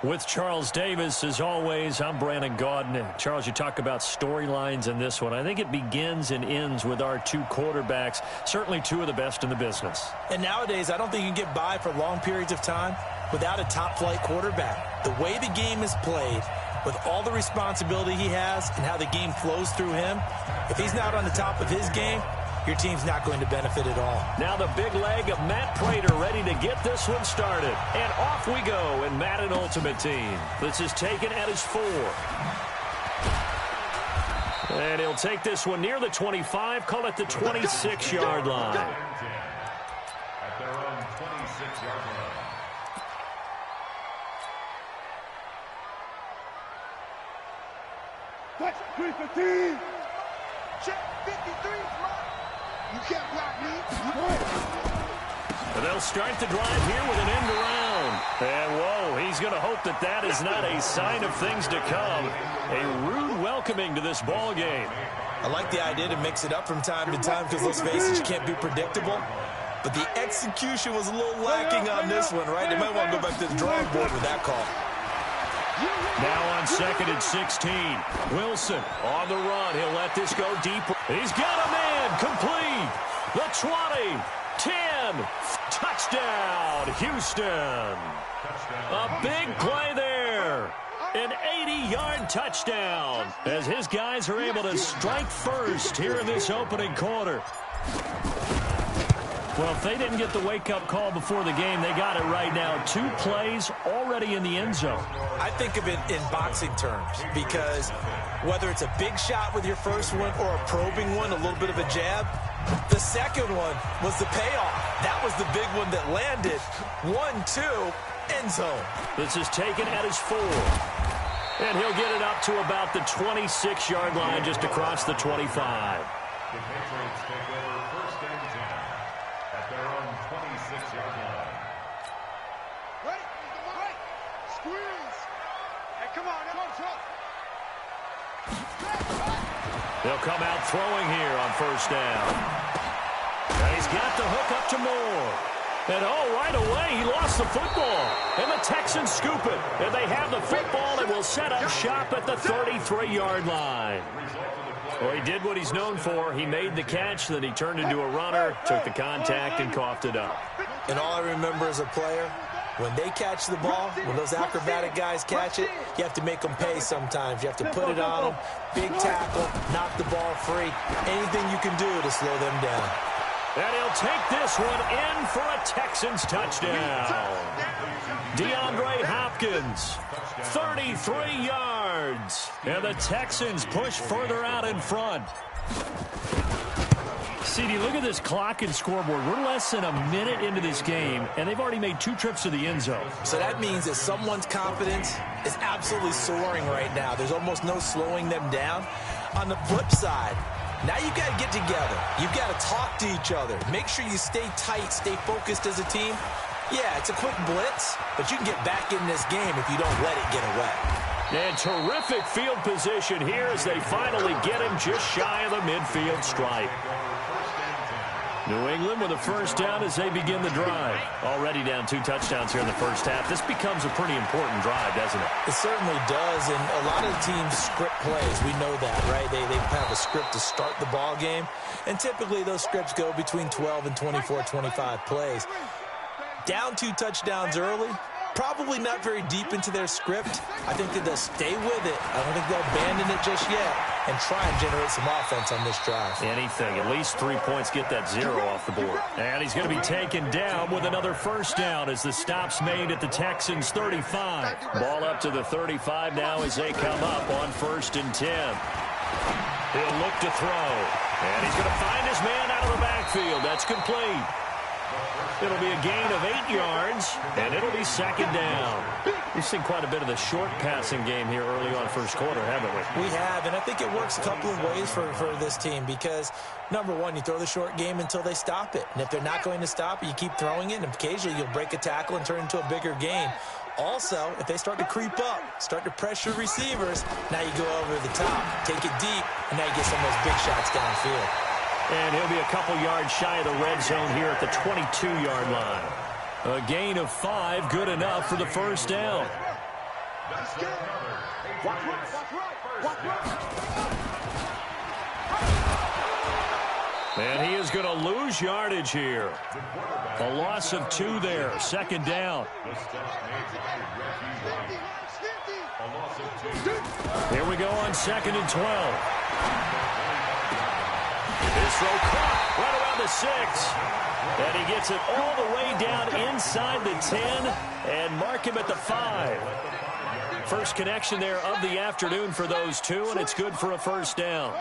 With Charles Davis, as always, I'm Brandon Gaudin. Charles, you talk about storylines in this one. I think it begins and ends with our two quarterbacks, certainly two of the best in the business. And nowadays, I don't think you can get by for long periods of time without a top-flight quarterback. The way the game is played, with all the responsibility he has and how the game flows through him, if he's not on the top of his game, your team's not going to benefit at all. Now the big leg of Matt Prater ready to get this one started. And off we go in Madden Ultimate Team. This is taken at his 4. And he'll take this one near the 25, call it the 26-yard line. At their own 26-yard line. That's 315. Check 53. You can't block me. And they'll start the drive here with an end around. And, whoa, he's going to hope that that is not a sign of things to come. A rude welcoming to this ball game. I like the idea to mix it up from time to time because, let's face it, you can't be predictable. But the execution was a little lacking on this one, right? They might want to go back to the drawing board with that call. Now on 2nd and 16. Wilson on the run. He'll let this go deep. He's got a man. Complete. The 20. 10. Touchdown, Houston. A big play there. An 80-yard touchdown as his guys are able to strike first here in this opening quarter. Well, if they didn't get the wake-up call before the game, they got it right now. 2 plays already in the end zone. I think of it in boxing terms because whether it's a big shot with your first one or a probing one, a little bit of a jab, the second one was the payoff. That was the big one that landed. 1-2, end zone. This is taken at his 4. And he'll get it up to about the 26-yard line just across the 25. The Patriots take over 1st and 10 at their own 26-yard line. Right. Squeeze. Hey, come on. They'll come out throwing here on 1st down. And he's got the hook up to Moore. And, right away, he lost the football. And the Texans scoop it. And they have the football and will set up shop at the 33-yard line. Well, he did what he's known for. He made the catch, then he turned into a runner, took the contact, and coughed it up. And all I remember as a player, when they catch the ball, when those acrobatic guys catch it, you have to make them pay sometimes. You have to put it on them, big tackle, knock the ball free. Anything you can do to slow them down. And he'll take this one in for a Texans touchdown. DeAndre Hopkins, 33 yards. And the Texans push further out in front. CD, look at this clock and scoreboard. We're less than a minute into this game, and they've already made 2 trips to the end zone. So that means that someone's confidence is absolutely soaring right now. There's almost no slowing them down. On the flip side, now you've got to get together. You've got to talk to each other. Make sure you stay tight, stay focused as a team. Yeah, it's a quick blitz, but you can get back in this game if you don't let it get away. And terrific field position here as they finally get him just shy of the midfield stripe. New England with a 1st down as they begin the drive. Already down 2 touchdowns here in the first half. This becomes a pretty important drive, doesn't it? It certainly does, and a lot of teams script plays. We know that, right? They have a script to start the ball game, and typically those scripts go between 12 and 24, 25 plays. Down 2 touchdowns early, probably not very deep into their script. I think that they'll stay with it. I don't think they'll abandon it just yet and try and generate some offense on this drive. Anything. At least 3 points, get that 0 off the board. And he's going to be taken down with another 1st down as the stop's made at the Texans' 35. Ball up to the 35 now as they come up on 1st and 10. He'll look to throw. And he's going to find his man out of the backfield. That's complete. It'll be a gain of 8 yards, and it'll be 2nd down. We've seen quite a bit of the short passing game here early on 1st quarter, haven't we? We have, and I think it works a couple of ways for this team because, number one, you throw the short game until they stop it. And if they're not going to stop it, you keep throwing it, and occasionally you'll break a tackle and turn it into a bigger gain. Also, if they start to creep up, start to pressure receivers, now you go over the top, take it deep, and now you get some of those big shots downfield. And he'll be a couple yards shy of the red zone here at the 22-yard line. A gain of 5, good enough for the 1st down. That's another Patriots first down. And he is going to lose yardage here. A loss of 2 there. Second down. The stop made by Reggie White. A loss of 2. Here we go on 2nd and 12. His throw caught right around the 6. And he gets it all the way down inside the 10 and mark him at the 5. First connection there of the afternoon for those two, and it's good for a first down.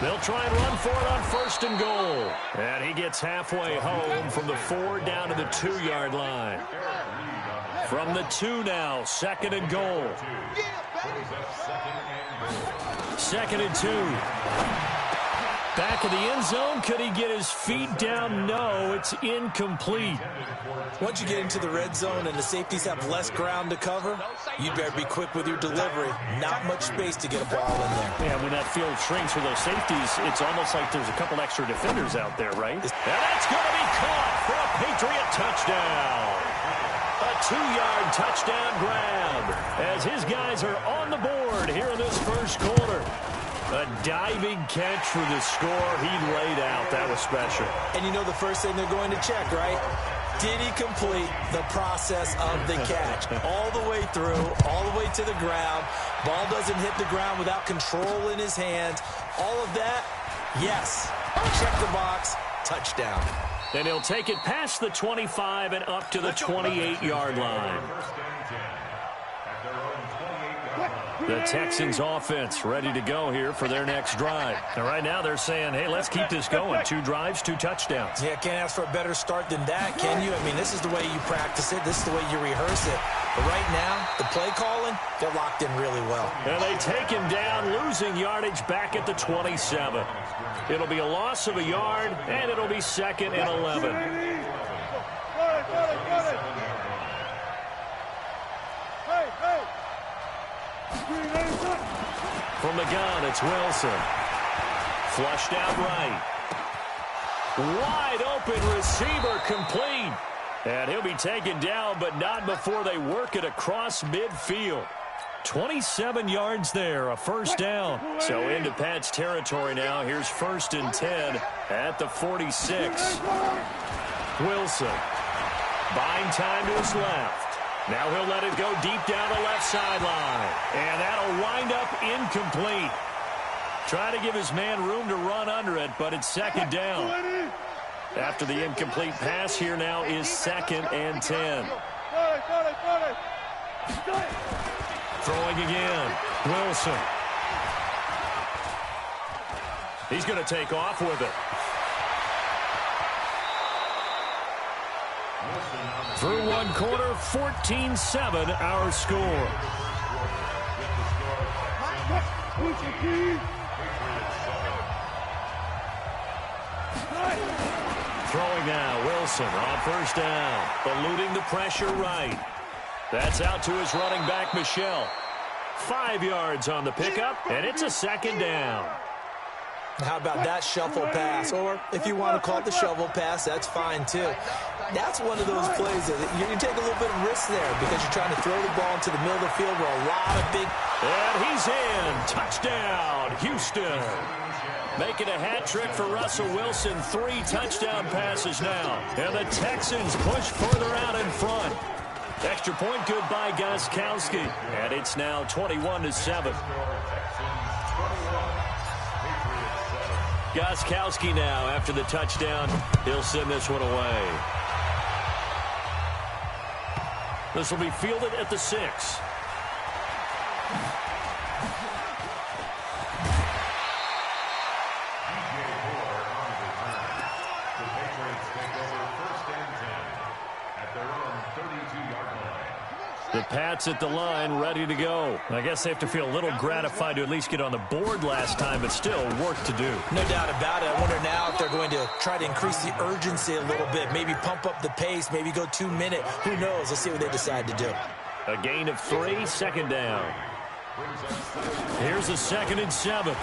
They'll try and run for it on 1st and goal. And he gets halfway home from the 4 down to the 2-yard line. From the 2 now, 2nd and goal. 2nd and 2. Back of the end zone. Could he get his feet down? No, it's incomplete. Once you get into the red zone and the safeties have less ground to cover, you better be quick with your delivery. Not much space to get a ball in there. Yeah, when that field shrinks for those safeties, it's almost like there's a couple extra defenders out there, right? And that's going to be caught for a Patriot touchdown. A 2-yard touchdown grab as his guys are on the board here in this first quarter. A diving catch for the score he laid out. That was special. And you know the first thing they're going to check, right? Did he complete the process of the catch? All the way through, all the way to the ground. Ball doesn't hit the ground without control in his hands. All of that, yes. Check the box, touchdown. And he'll take it past the 25 and up to the 28-yard line. The Texans offense ready to go here for their next drive. And right now they're saying, hey, let's keep this going. 2 drives, 2 touchdowns. Yeah, can't ask for a better start than that, can you? I mean, this is the way you practice it. This is the way you rehearse it. But right now, the play calling, they're locked in really well. And they take him down, losing yardage back at the 27. It'll be a loss of a yard, and it'll be 2nd and 11. From the gun, it's Wilson. Flushed out right. Wide open receiver complete. And he'll be taken down, but not before they work it across midfield. 27 yards there, a first down. So into Pat's territory now. Here's 1st and 10 at the 46. Wilson. Buying time to his left. Now he'll let it go deep down the left sideline. And that'll wind up incomplete. Trying to give his man room to run under it, but it's 2nd down. After the incomplete pass, here now is 2nd and 10. Throwing again. Wilson. He's going to take off with it. Through one quarter, 14-7 our score. Throwing now, Wilson on 1st down. Eluding the pressure right. That's out to his running back, Michelle. 5 yards on the pickup, and it's a 2nd down. How about that shuffle pass? Or if you want to call it the shovel pass, that's fine too. That's one of those plays that you take a little bit of risk there because you're trying to throw the ball into the middle of the field where a lot of big... And he's in. Touchdown, Houston. Making a hat trick for Russell Wilson. 3 touchdown passes now. And the Texans push further out in front. Extra point good by Gostkowski. And it's now 21-7. Gostkowski now after the touchdown. He'll send this one away. This will be fielded at the 6. The Pats at the line, ready to go. I guess they have to feel a little gratified to at least get on the board last time, but still work to do. No doubt about it. I wonder now if they're going to try to increase the urgency a little bit, maybe pump up the pace, maybe go 2-minute. Who knows? Let's see what they decide to do. A gain of 3, 2nd down. Here's a 2nd and 7.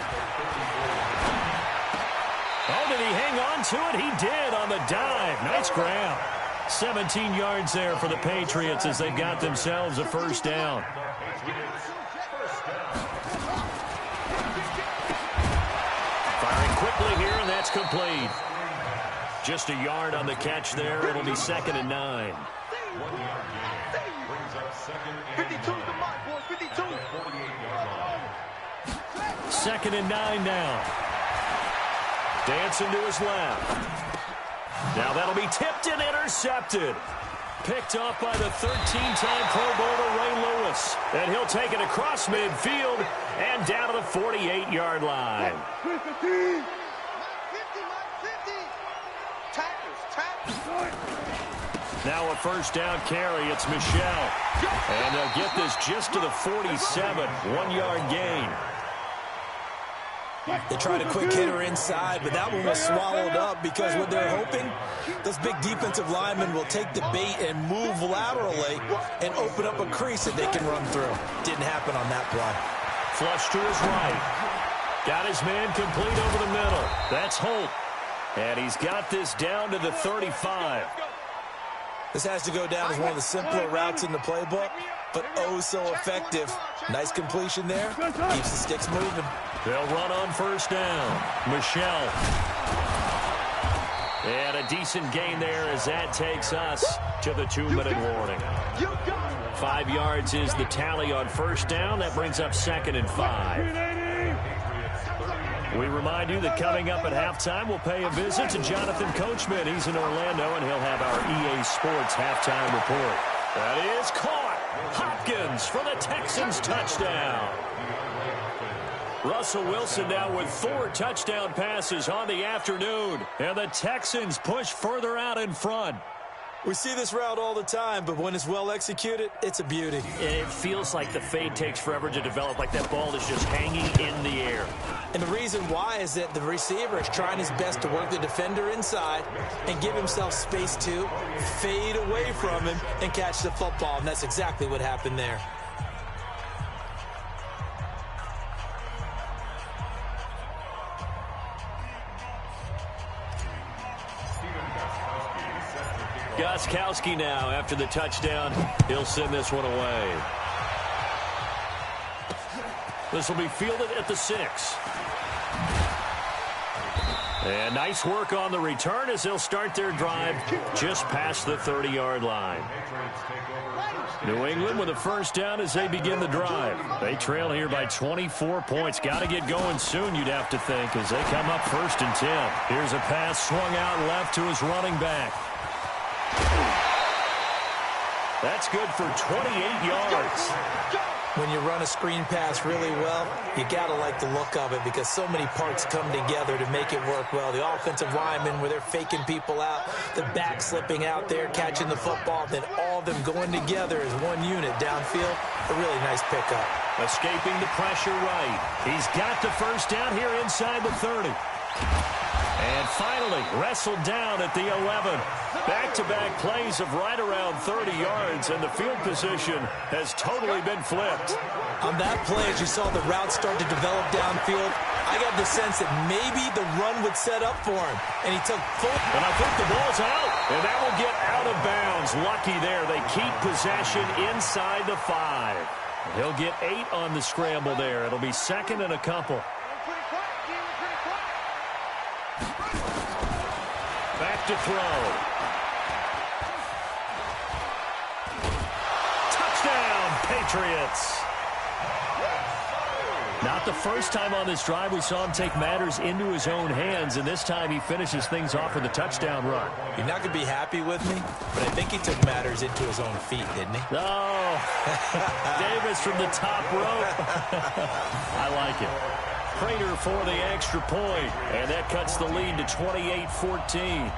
Oh, did he hang on to it? He did on the dive. Nice grab. 17 yards there for the Patriots as they've got themselves a first down. Firing quickly here, and that's complete. Just a yard on the catch there. It'll be 2nd and 9. 1 yard gain. Brings up 2nd and 52 to the mark, boys. 52. 48-yard line. 2nd and 9 now. Dancing to his left. Now that'll be tipped and intercepted. Picked off by the 13-time Pro Bowler Ray Lewis. And he'll take it across midfield and down to the 48-yard line. 50. Tackles. Now a first down carry. It's Michelle. And they'll get this just to the 47. 1 yard gain. They tried a quick hitter inside, but that one was swallowed up because what they're hoping, those big defensive linemen will take the bait and move laterally and open up a crease that they can run through. Didn't happen on that play. Flush to his right. Got his man complete over the middle. That's Holt. And he's got this down to the 35. This has to go down as one of the simpler routes in the playbook, but oh so effective. Nice completion there. Keeps the sticks moving. They'll run on first down. Michelle. And a decent gain there as that takes us to the 2-minute warning. 5 yards is the tally on first down. That brings up 2nd and 5. We remind you that coming up at halftime, we'll pay a visit to Jonathan Coachman. He's in Orlando, and he'll have our EA Sports halftime report. That is caught. Hopkins for the Texans touchdown. Russell Wilson now with 4 touchdown passes on the afternoon, and the Texans push further out in front. We see this route all the time, but when it's well executed, it's a beauty. It feels like the fade takes forever to develop, like that ball is just hanging in the air. And the reason why is that the receiver is trying his best to work the defender inside and give himself space to fade away from him and catch the football, and that's exactly what happened there. Gostkowski now after the touchdown. He'll send this one away. This will be fielded at the 6. And nice work on the return as they'll start their drive just past the 30-yard line. New England with a first down as they begin the drive. They trail here by 24 points. Got to get going soon, you'd have to think, as they come up 1st and 10. Here's a pass swung out left to his running back. That's good for 28 yards. When you run a screen pass really well, you got to like the look of it because so many parts come together to make it work well. The offensive linemen, where they're faking people out, the back slipping out there, catching the football, then all of them going together as one unit downfield. A really nice pickup. Escaping the pressure right. He's got the first down here inside the 30. And finally, wrestled down at the 11. Back-to-back plays of right around 30 yards, and the field position has totally been flipped. On that play, as you saw the route start to develop downfield, I got the sense that maybe the run would set up for him, and he took full. And I think the ball's out, and that will get out of bounds. Lucky there. They keep possession inside the 5. He'll get 8 on the scramble there. It'll be 2nd and a couple. Back to throw. Touchdown, Patriots. Not the first time on this drive we saw him take matters into his own hands, and this time he finishes things off with a touchdown run. You're not going to be happy with me, but I think he took matters into his own feet, didn't he? Oh, Davis from the top rope. I like it. Prater for the extra point, and that cuts the lead to 28-14.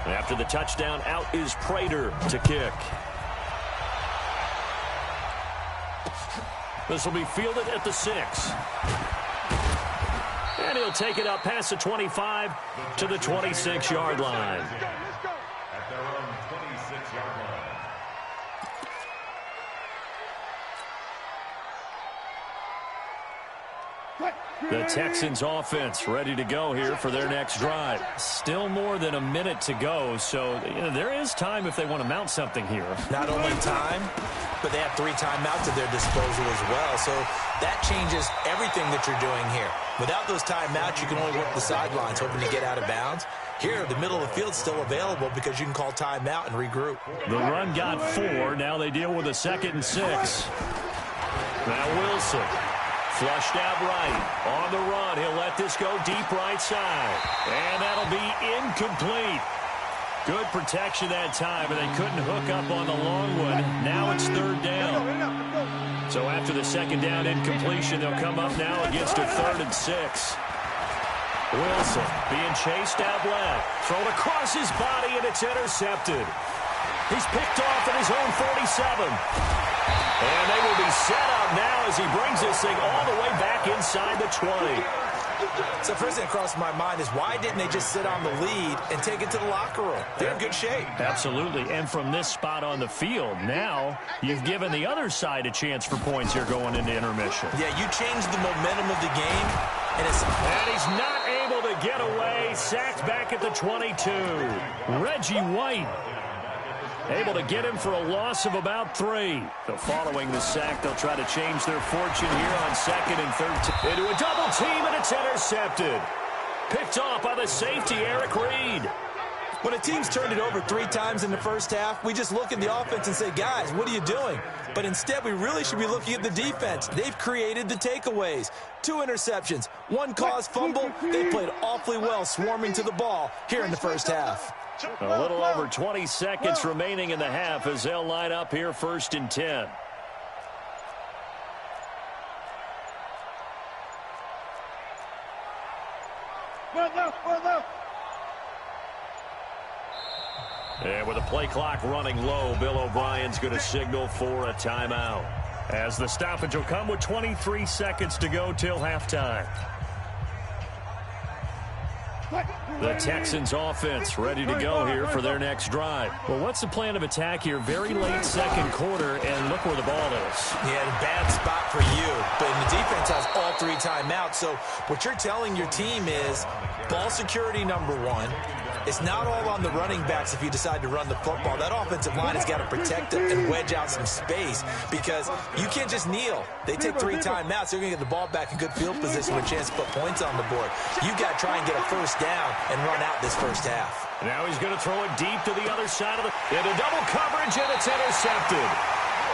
After the touchdown, out is Prater to kick. This will be fielded at the 6. And he'll take it up past the 25 to the 26-yard line. At their own 26-yard line. The Texans offense ready to go here for their next drive. Still more than a minute to go, so there is time if they want to mount something here. Not only time, but they have 3 timeouts at their disposal as well, so that changes everything that you're doing here. Without those timeouts, you can only work the sidelines, hoping to get out of bounds. Here, the middle of the field's still available because you can call timeout and regroup. The run got 4. Now they deal with a 2nd and 6. Now Wilson. Flushed out right. On the run. He'll let this go deep right side. And that'll be incomplete. Good protection that time, but they couldn't hook up on the long one. Now it's 3rd down. So after the 2nd down incompletion, they'll come up now against a 3rd and 6. Wilson being chased out left. Thrown across his body, and it's intercepted. He's picked off at his own 47. And they will be set up now as he brings this thing all the way back inside the 20. So first thing that crossed my mind is why didn't they just sit on the lead and take it to the locker room? They're in good shape. Absolutely. And from this spot on the field, now you've given the other side a chance for points here going into intermission. Yeah, you changed the momentum of the game. And he's not able to get away. Sacked back at the 22. Reggie White able to get him for a loss of about 3. So following the sack, they'll try to change their fortune here on 2nd and 13. Into a double team, and it's intercepted. Picked off by the safety, Eric Reed. When a team's turned it over 3 times in the first half, we just look at the offense and say, guys, what are you doing? But instead, we really should be looking at the defense. They've created the takeaways. 2 interceptions, 1 caused fumble. They played awfully well swarming to the ball here in the first half. A little over 20 seconds remaining in the half as they'll line up here 1st and 10. And with the play clock running low, Bill O'Brien's going to signal for a timeout. As the stoppage will come with 23 seconds to go till halftime. The Texans offense ready to go here for their next drive. Well, what's the plan of attack here? Very late 2nd quarter, and look where the ball is. Yeah, bad spot for you. But the defense has all 3 timeouts. So what you're telling your team is ball security number 1. It's not all on the running backs if you decide to run the football. That offensive line has got to protect them and wedge out some space because you can't just kneel. They take 3 timeouts. They're going to get the ball back in good field position with a chance to put points on the board. You've got to try and get a 1st down and run out this first half. Now he's going to throw it deep to the other side of the... into double coverage, and it's intercepted.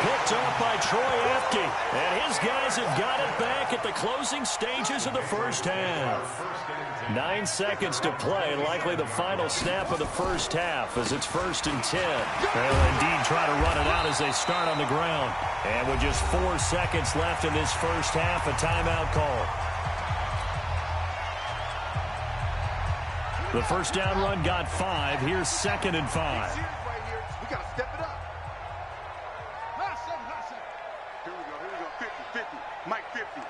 Picked off by Troy Apke. And his guys have got it back at the closing stages of the first half. 9 seconds to play, likely the final snap of the first half as it's 1st and 10. They'll indeed try to run it out as they start on the ground. And with just 4 seconds left in this first half, a timeout call. The first down run got 5. Here's 2nd and 5. We got to step it up. Here we go. 50, 50. Mike 50.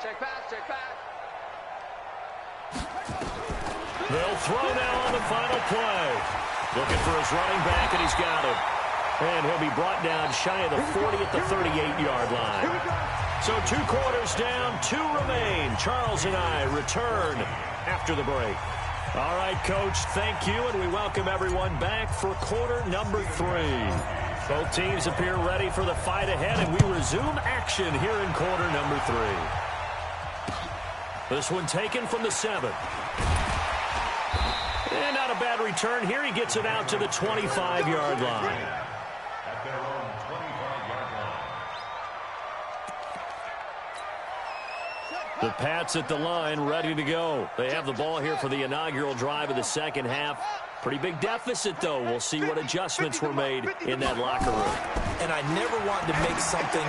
Check back, check back. They'll throw now on the final play. Looking for his running back, and he's got him. And he'll be brought down shy of the 40 at the 38-yard line. So 2 quarters down, 2 remain. Charles and I return after the break. All right, Coach, thank you, and we welcome everyone back for quarter number 3. Both teams appear ready for the fight ahead, and we resume action here in quarter number 3. This one taken from the 7. And not a bad return here. He gets it out to the 25-yard line. At their own 25-yard line. The Pats at the line, ready to go. They have the ball here for the inaugural drive of the second half. Pretty big deficit, though. We'll see what adjustments were made in that locker room. And I never want to make something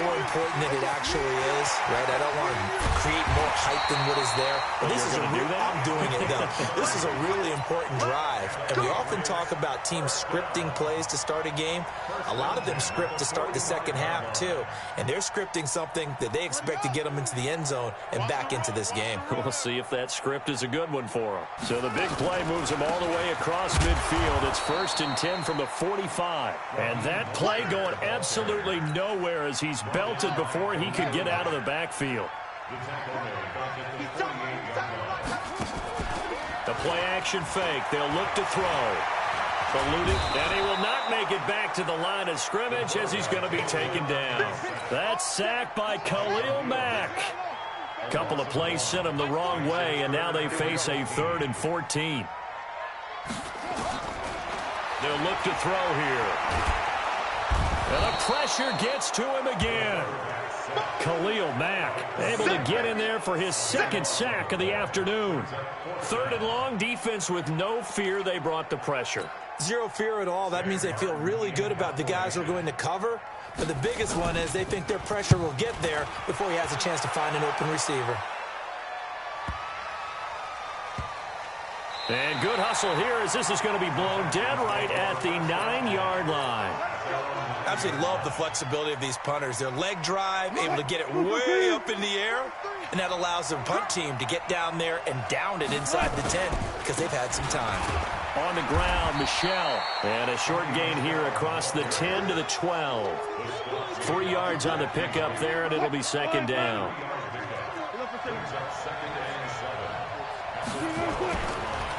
more important than it actually is, right? I don't want to create more hype than what is there. But this is I'm doing it, though. This is a really important drive. And we often talk about teams scripting plays to start a game. A lot of them script to start the second half, too. And they're scripting something that they expect to get them into the end zone and back into this game. We'll see if that script is a good one for them. So the big play moves them all the way across midfield. It's 1st and 10 from the 45. And that play going absolutely nowhere as he's belted before he could get out of the backfield. The play-action fake. They'll look to throw. Eluding, and he will not make it back to the line of scrimmage as he's going to be taken down. That's sacked by Khalil Mack. A couple of plays sent him the wrong way, and now they face a 3rd and 14. They'll look to throw here. And the pressure gets to him again. Khalil Mack able to get in there for his 2nd sack of the afternoon. 3rd and long, defense with no fear. They brought the pressure. Zero fear at all. That means they feel really good about the guys who are going to cover. But the biggest one is they think their pressure will get there before he has a chance to find an open receiver. And good hustle here as this is going to be blown dead right at the 9-yard line. Absolutely love the flexibility of these punters. Their leg drive, able to get it way up in the air, and that allows the punt team to get down there and down it inside the 10 because they've had some time. On the ground, Michelle. And a short gain here across the 10 to the 12. 3 yards on the pickup there, and it'll be 2nd down.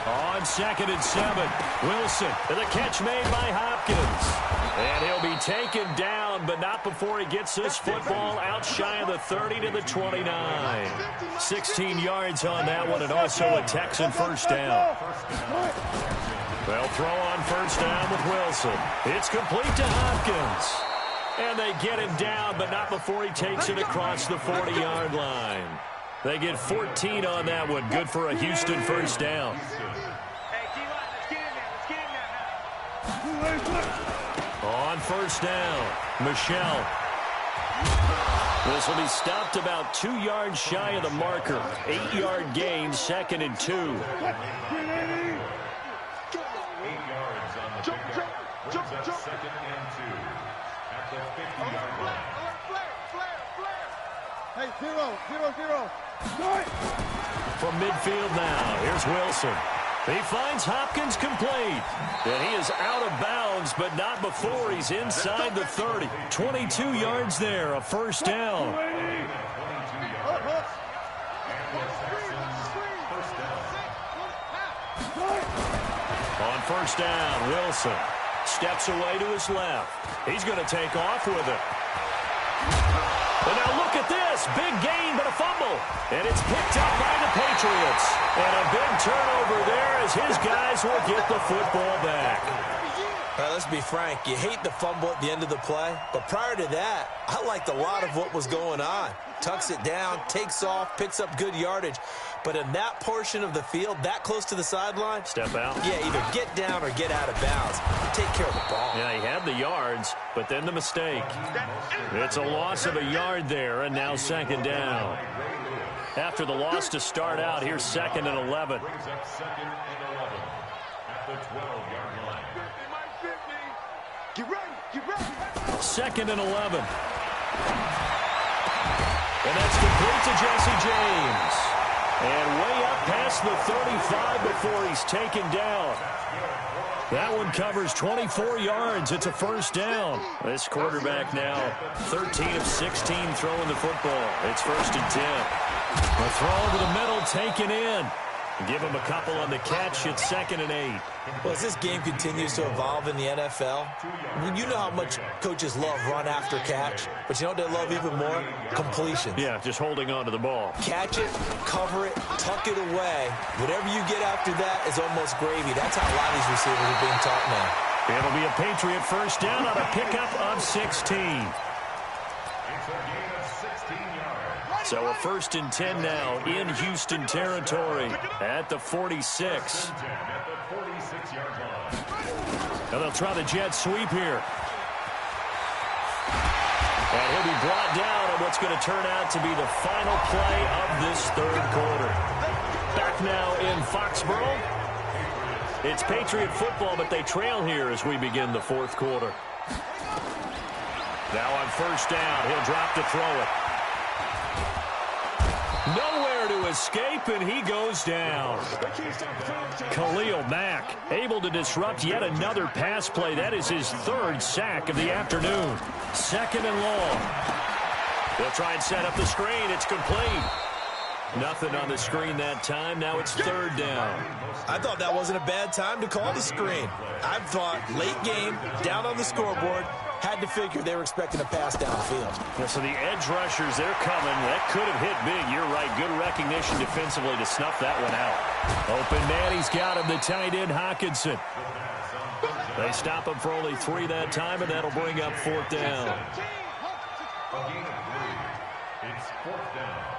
On 2nd and 7, Wilson. And the catch made by Hopkins. And he'll be taken down, but not before he gets this football out shy of the 30 to the 29. 16 yards on that one, and also a Texan 1st down. They'll throw on 1st down with Wilson. It's complete to Hopkins. And they get him down, but not before he takes it across the 40-yard line. They get 14 on that one. Good for a Houston 1st down. On 1st down, Michelle. This will be stopped about 2 yards shy of the marker. 8-yard gain, 2nd and 2. 8 yards on the pickup. Brings up 2nd and 2 at the 50-yard line. Hey, 0-0-0. From midfield now, here's Wilson. He finds Hopkins complete. And he is out of bounds, but not before he's inside the 30. 22 yards there, a 1st down. On 1st down, Wilson steps away to his left. He's going to take off with it. And now look at this. Big gain, but a fumble. And it's picked up by the Patriots. And a big turnover there as his guys will get the football back. All right, let's be frank. You hate the fumble at the end of the play. But prior to that, I liked a lot of what was going on. Tucks it down, takes off, picks up good yardage. But in that portion of the field, that close to the sideline, step out. Yeah, either get down or get out of bounds. Take care of the ball. Yeah, he had the yards, but then the mistake. It's a loss of a yard there, and now 2nd down. After the loss to start out, here's 2nd and 11. Brings up 2nd and 11 at the 12-yard line. Get ready, get ready. 2nd and 11. And that's complete to Jesse James. And way up past the 35 before he's taken down. That one covers 24 yards. It's a 1st down. This quarterback now 13 of 16 throwing the football. It's 1st and 10. A throw over the middle taken in. Give him a couple on the catch. It's 2nd and 8. Well, as this game continues to evolve in the NFL, you know how much coaches love run after catch, but you know what they love even more? Completions. Yeah, just holding on to the ball. Catch it, cover it, tuck it away. Whatever you get after that is almost gravy. That's how a lot of these receivers are being taught now. It'll be a Patriot 1st down on a pickup of 16. So a 1st and 10 now in Houston territory at the 46. Now they'll try the jet sweep here. And he'll be brought down on what's going to turn out to be the final play of this 3rd quarter. Back now in Foxborough. It's Patriot football, but they trail here as we begin the 4th quarter. Now on 1st down, he'll drop to throw it. Nowhere to escape, and he goes down. Khalil Mack able to disrupt yet another pass play. That is his 3rd sack of the afternoon. 2nd and long. They'll try and set up the screen. It's complete. Nothing on the screen that time. Now it's third down. I thought that wasn't a bad time to call the screen. I thought late game, down on the scoreboard, had to figure they were expecting a pass downfield. Yeah, so the edge rushers, they're coming. That could have hit big. You're right. Good recognition defensively to snuff that one out. Open man, he's got him, the tight end, Hockenson. They stop him for only 3 that time, and that'll bring up fourth down. A gain of 3. It's fourth down.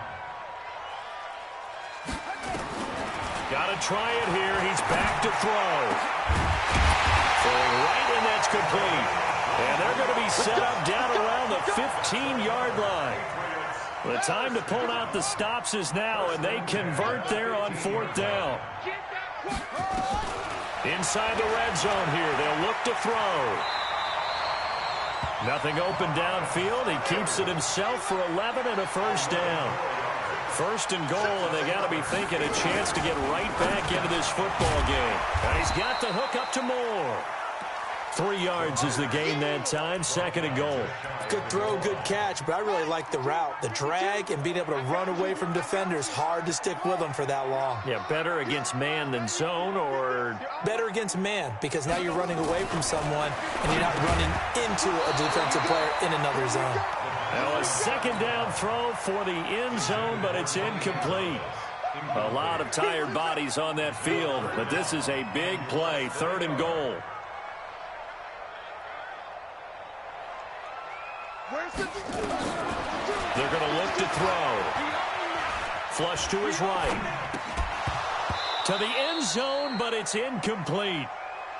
Got to try it here. He's back to throw. Throwing right, and that's complete. And they're going to be set up down around the 15-yard line. The time to pull out the stops is now, and they convert there on fourth down. Inside the red zone here. They'll look to throw. Nothing open downfield. He keeps it himself for 11 and a first down. First and goal, and they got to be thinking a chance to get right back into this football game. And he's got the hook up to Moore. 3 yards is the gain that time, second and goal. Good throw, good catch, but I really like the route. The drag and being able to run away from defenders, hard to stick with them for that long. Yeah, better against man than zone, or? Better against man, because now you're running away from someone, and you're not running into a defensive player in another zone. Now a second down throw for the end zone, but it's incomplete. A lot of tired bodies on that field, but this is a big play, third and goal. They're going to look to throw. Flush to his right. To the end zone, but it's incomplete.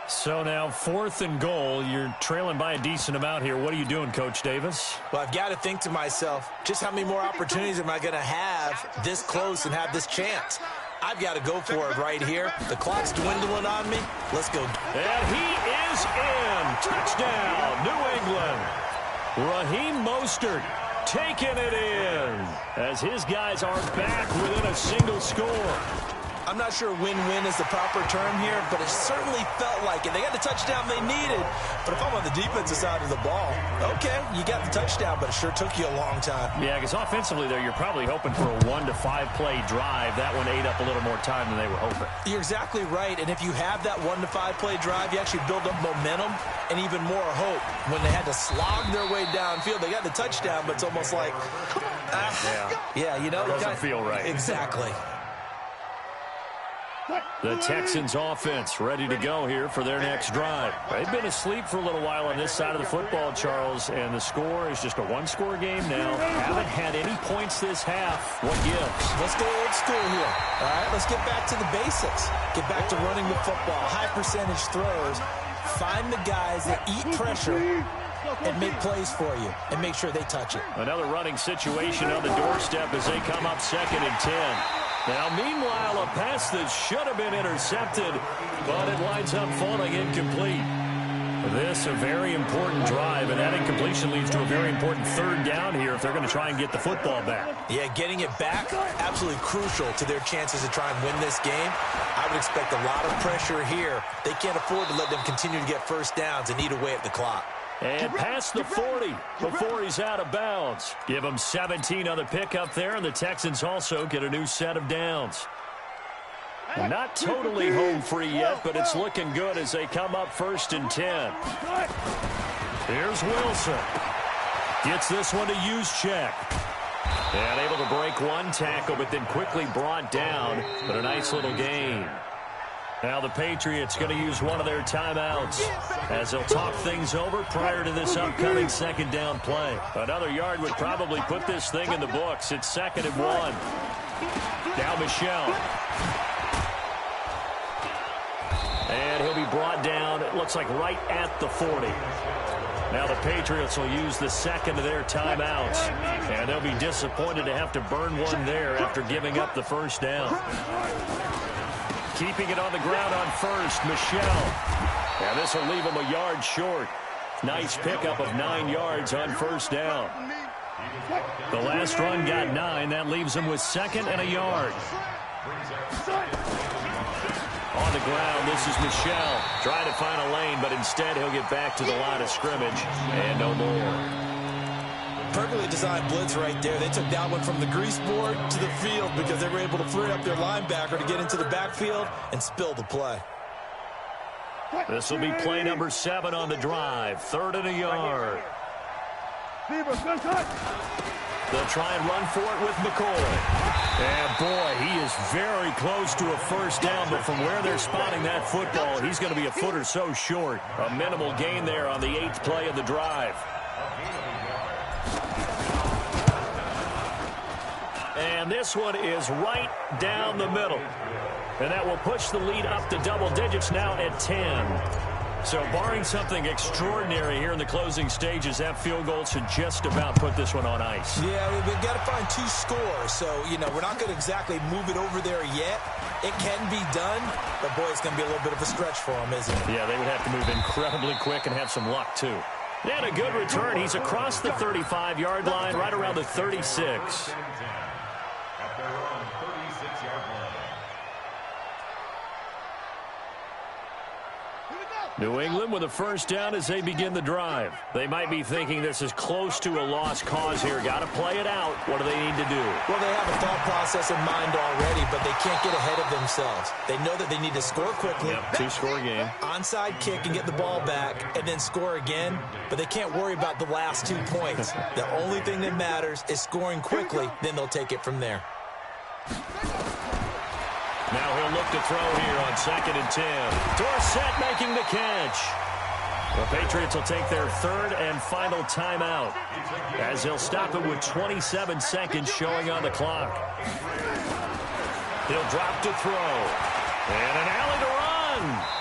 So now fourth and goal. You're trailing by a decent amount here. What are you doing, Coach Davis? Well, I've got to think to myself, just how many more opportunities am I going to have this close and have this chance? I've got to go for it right here. The clock's dwindling on me. Let's go. And he is in. Touchdown, New England. Raheem Mostert taking it in as his guys are back within a single score. I'm not sure win-win is the proper term here, but it certainly felt like it. They got the touchdown they needed, but if I'm on the defensive side of the ball, okay, you got the touchdown, but it sure took you a long time. Yeah, because offensively there, you're probably hoping for a 1 to 5 play drive. That one ate up a little more time than they were hoping. You're exactly right, and if you have that 1 to 5 play drive, you actually build up momentum and even more hope. When they had to slog their way downfield, they got the touchdown, but it's almost like, yeah, you know. It doesn't feel right. Exactly. The Texans offense ready to go here for their next drive. They've been asleep for a little while on this side of the football, Charles, and the score is just a one-score game now. Haven't had any points this half. What gives? Let's go old school here. All right, let's get back to the basics. Get back to running the football, high percentage throws. Find the guys that eat pressure and make plays for you and make sure they touch it. Another running situation on the doorstep as they come up second and 10. Now, meanwhile, a pass that should have been intercepted, but it winds up falling incomplete. This a very important drive, and that incompletion leads to a very important third down here if they're going to try and get the football back. Yeah, getting it back, absolutely crucial to their chances to try and win this game. I would expect a lot of pressure here. They can't afford to let them continue to get first downs and eat away at the clock. And past the 40 before he's out of bounds. Give him 17 on the pickup there, and the Texans also get a new set of downs. Not totally home free yet, but it's looking good as they come up first and 10. Here's Wilson. Gets this one to Juszczyk. And able to break one tackle, but then quickly brought down. But a nice little gain. Now the Patriots going to use one of their timeouts as they'll talk things over prior to this upcoming second down play. Another yard would probably put this thing in the books. It's second and 1. Now Michel. And he'll be brought down, it looks like right at the 40. Now the Patriots will use the second of their timeouts. And they'll be disappointed to have to burn one there after giving up the first down. Keeping it on the ground on first, Michel. And this will leave him a yard short. Nice pickup of 9 yards on first down. The last run got 9. That leaves him with second and a yard. On the ground, this is Michel. Trying to find a lane, but instead he'll get back to the line of scrimmage. And no more. perfectly designed blitz right there. They took that one from the grease board to the field because they were able to free up their linebacker to get into the backfield and spill the play. This will be play number 7 on the drive. 3rd and a yard. They'll try and run for it with McCoy. And, boy, he is very close to a first down, but from where they're spotting that football, he's going to be a foot or so short. A minimal gain there on the 8th play of the drive. And this one is right down the middle. And that will push the lead up to double digits now at 10. So barring something extraordinary here in the closing stages, that field goal should just about put this one on ice. Yeah, we've got to find 2 scores. So, we're not going to exactly move it over there yet. It can be done, but, boy, it's going to be a little bit of a stretch for them, isn't it? Yeah, they would have to move incredibly quick and have some luck, too. They had a good return. He's across the 35-yard line, right around the 36. New England with a first down as they begin the drive. They might be thinking this is close to a lost cause here. Got to play it out. What do they need to do? Well, they have a thought process in mind already, but they can't get ahead of themselves. They know that they need to score quickly. Yep, 2-score game. Onside kick and get the ball back and then score again, but they can't worry about the last 2 points. The only thing that matters is scoring quickly, then they'll take it from there. Now he'll look to throw here on 2nd and 10. Dorsett making the catch. The Patriots will take their 3rd and final timeout as they'll stop it with 27 seconds showing on the clock. He'll drop to throw. And an alley to run.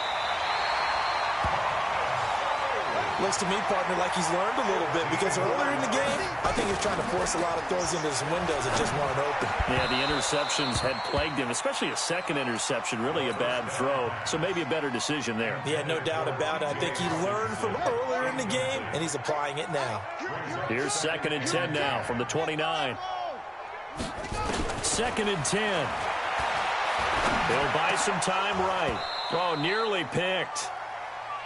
Looks to me, partner, like he's learned a little bit because earlier in the game, I think he's trying to force a lot of throws into his windows that just weren't open. Yeah, the interceptions had plagued him, especially a second interception, really a bad throw. So maybe a better decision there. Yeah, no doubt about it. I think he learned from earlier in the game, and he's applying it now. Here's 2nd and 10 now from the 29. 2nd and 10. They'll buy some time right. Oh, nearly picked.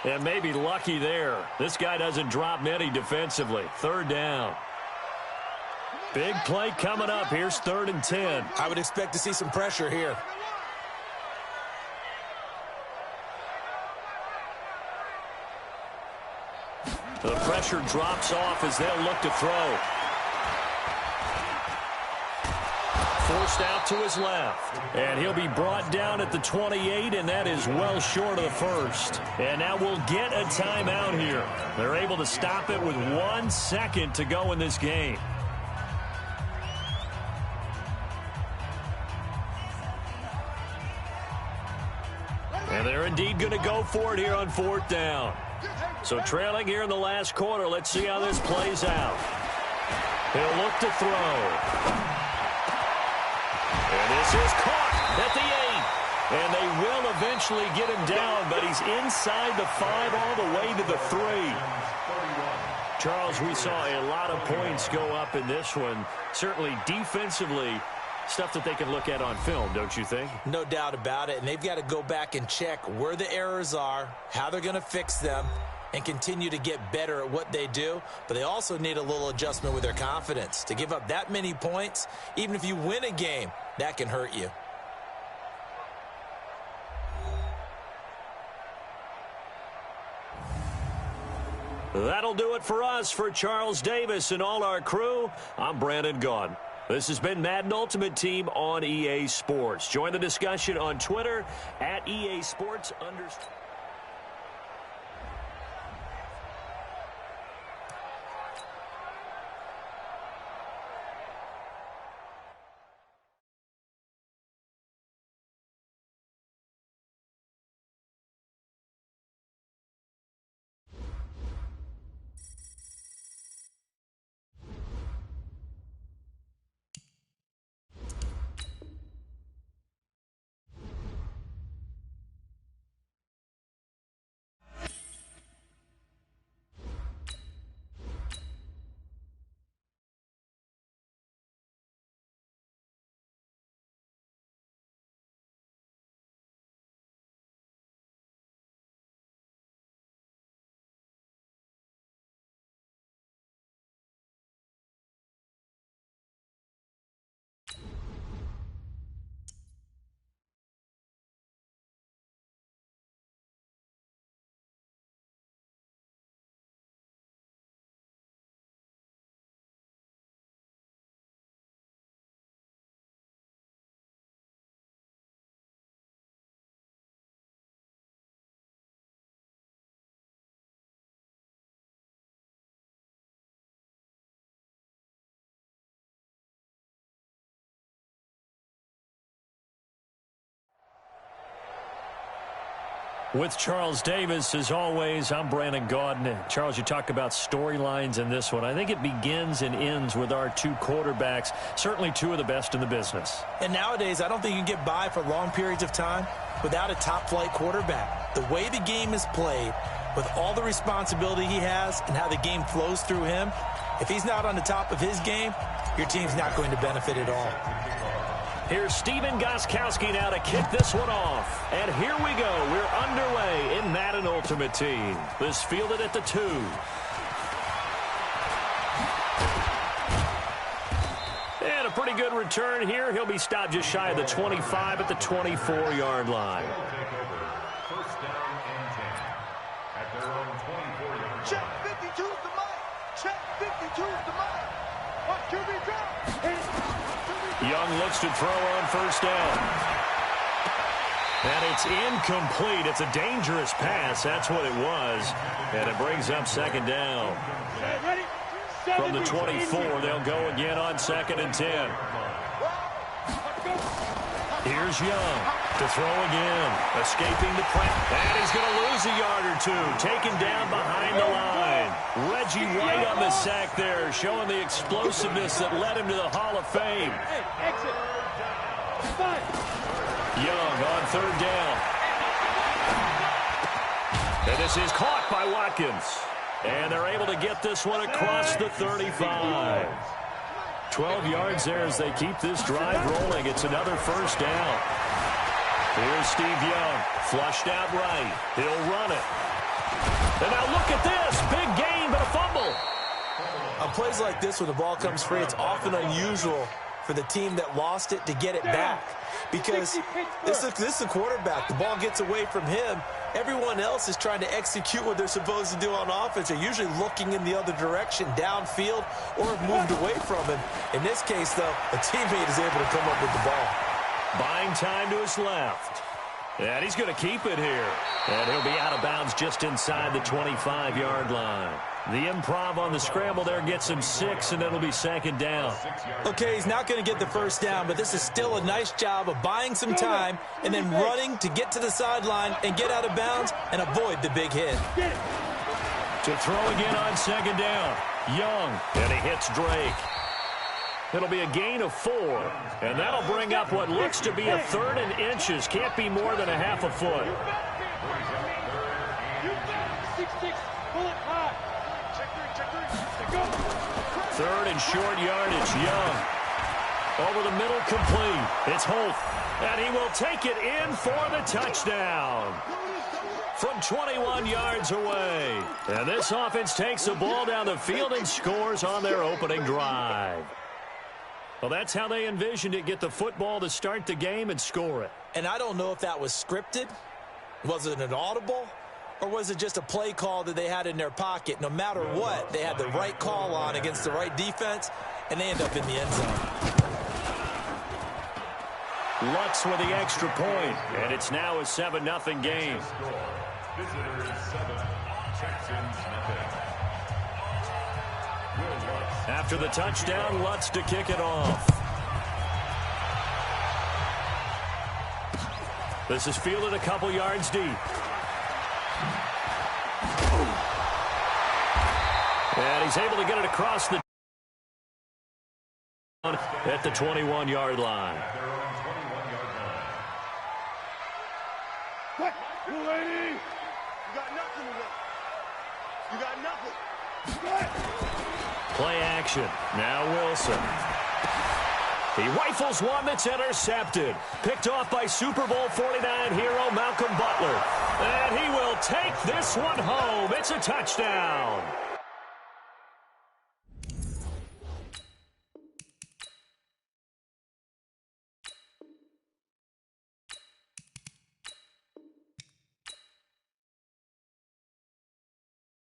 And maybe lucky there. This guy doesn't drop many defensively. 3rd down. Big play coming up. Here's 3rd and 10. I would expect to see some pressure here. The pressure drops off as they'll look to throw. Forced out to his left. And he'll be brought down at the 28, and that is well short of the first. And now we'll get a timeout here. They're able to stop it with 1 second to go in this game. And they're indeed going to go for it here on 4th down. So trailing here in the last quarter, let's see how this plays out. He'll look to throw. And this is caught at the 8. And they will eventually get him down, but he's inside the 5 all the way to the 3. Charles, we saw a lot of points go up in this one. Certainly defensively, stuff that they can look at on film, don't you think? No doubt about it. And they've got to go back and check where the errors are, how they're going to fix them, and continue to get better at what they do. But they also need a little adjustment with their confidence. To give up that many points, even if you win a game, that can hurt you. That'll do it for us. For Charles Davis and all our crew, I'm Brandon Gaughan. This has been Madden Ultimate Team on EA Sports. Join the discussion on Twitter at EA Sports_. With Charles Davis, as always, I'm Brandon Gaudin. Charles, you talk about storylines in this one. I think it begins and ends with our two quarterbacks, certainly two of the best in the business. And nowadays, I don't think you can get by for long periods of time without a top-flight quarterback. The way the game is played, with all the responsibility he has and how the game flows through him, if he's not on the top of his game, your team's not going to benefit at all. Here's Steven Gostkowski now to kick this one off. And here we go. We're underway in Madden Ultimate Team. This fielded at the 2. And a pretty good return here. He'll be stopped just shy of the 25 at the 24-yard line. First down and 10. At their own 24-yard Check 52's the mic. Check 52's the mic. Watch QB drop. Young looks to throw on first down. And it's incomplete. It's a dangerous pass. That's what it was. And it brings up second down. From the 24, they'll go again on 2nd and 10. Here's Young to throw again. Escaping the press. And he's going to lose a yard or two. Taken down behind the line. Reggie White on the sack there, showing the explosiveness that led him to the Hall of Fame. Exit. Young on 3rd down. And this is caught by Watkins. And they're able to get this one across the 35. 12 yards there as they keep this drive rolling. It's another first down. Here's Steve Young, flushed out right. He'll run it. And now look at this. Big gain, but a fumble. On plays like this, when the ball comes free, it's often unusual for the team that lost it to get it back. Because this is the quarterback. The ball gets away from him. Everyone else is trying to execute what they're supposed to do on offense. They're usually looking in the other direction, downfield, or have moved away from him. In this case, though, a teammate is able to come up with the ball. Buying time to his left. And he's going to keep it here. And he'll be out of bounds just inside the 25-yard line. The improv on the scramble there gets him 6, and it'll be 2nd down. Okay, he's not going to get the first down, but this is still a nice job of buying some time and then running to get to the sideline and get out of bounds and avoid the big hit. To throw again on 2nd down. Young, and he hits Drake. It'll be a gain of 4, and that'll bring up what looks to be a 3rd and inches. Can't be more than a half a foot. 6-6, pull it high. Check 3, go. 3rd and short yardage. Young over the middle, complete. It's Holt, and he will take it in for the touchdown from 21 yards away. And this offense takes the ball down the field and scores on their opening drive. Well, that's how they envisioned it. Get the football to start the game and score it. And I don't know if that was scripted. Was it an audible? Or was it just a play call that they had in their pocket? No matter what, they had the right call on against the right defense, and they end up in the end zone. Lutz with the extra point, and it's now a 7-0 game. Visitors 7, Texans nothing. After the touchdown, Lutz to kick it off. This is fielded a couple yards deep. And he's able to get it across the at the 21-yard line. What? You ready? You got nothing today. You got nothing. Play action. Now Wilson. He rifles one that's intercepted. Picked off by Super Bowl 49 hero Malcolm Butler. And he will take this one home. It's a touchdown.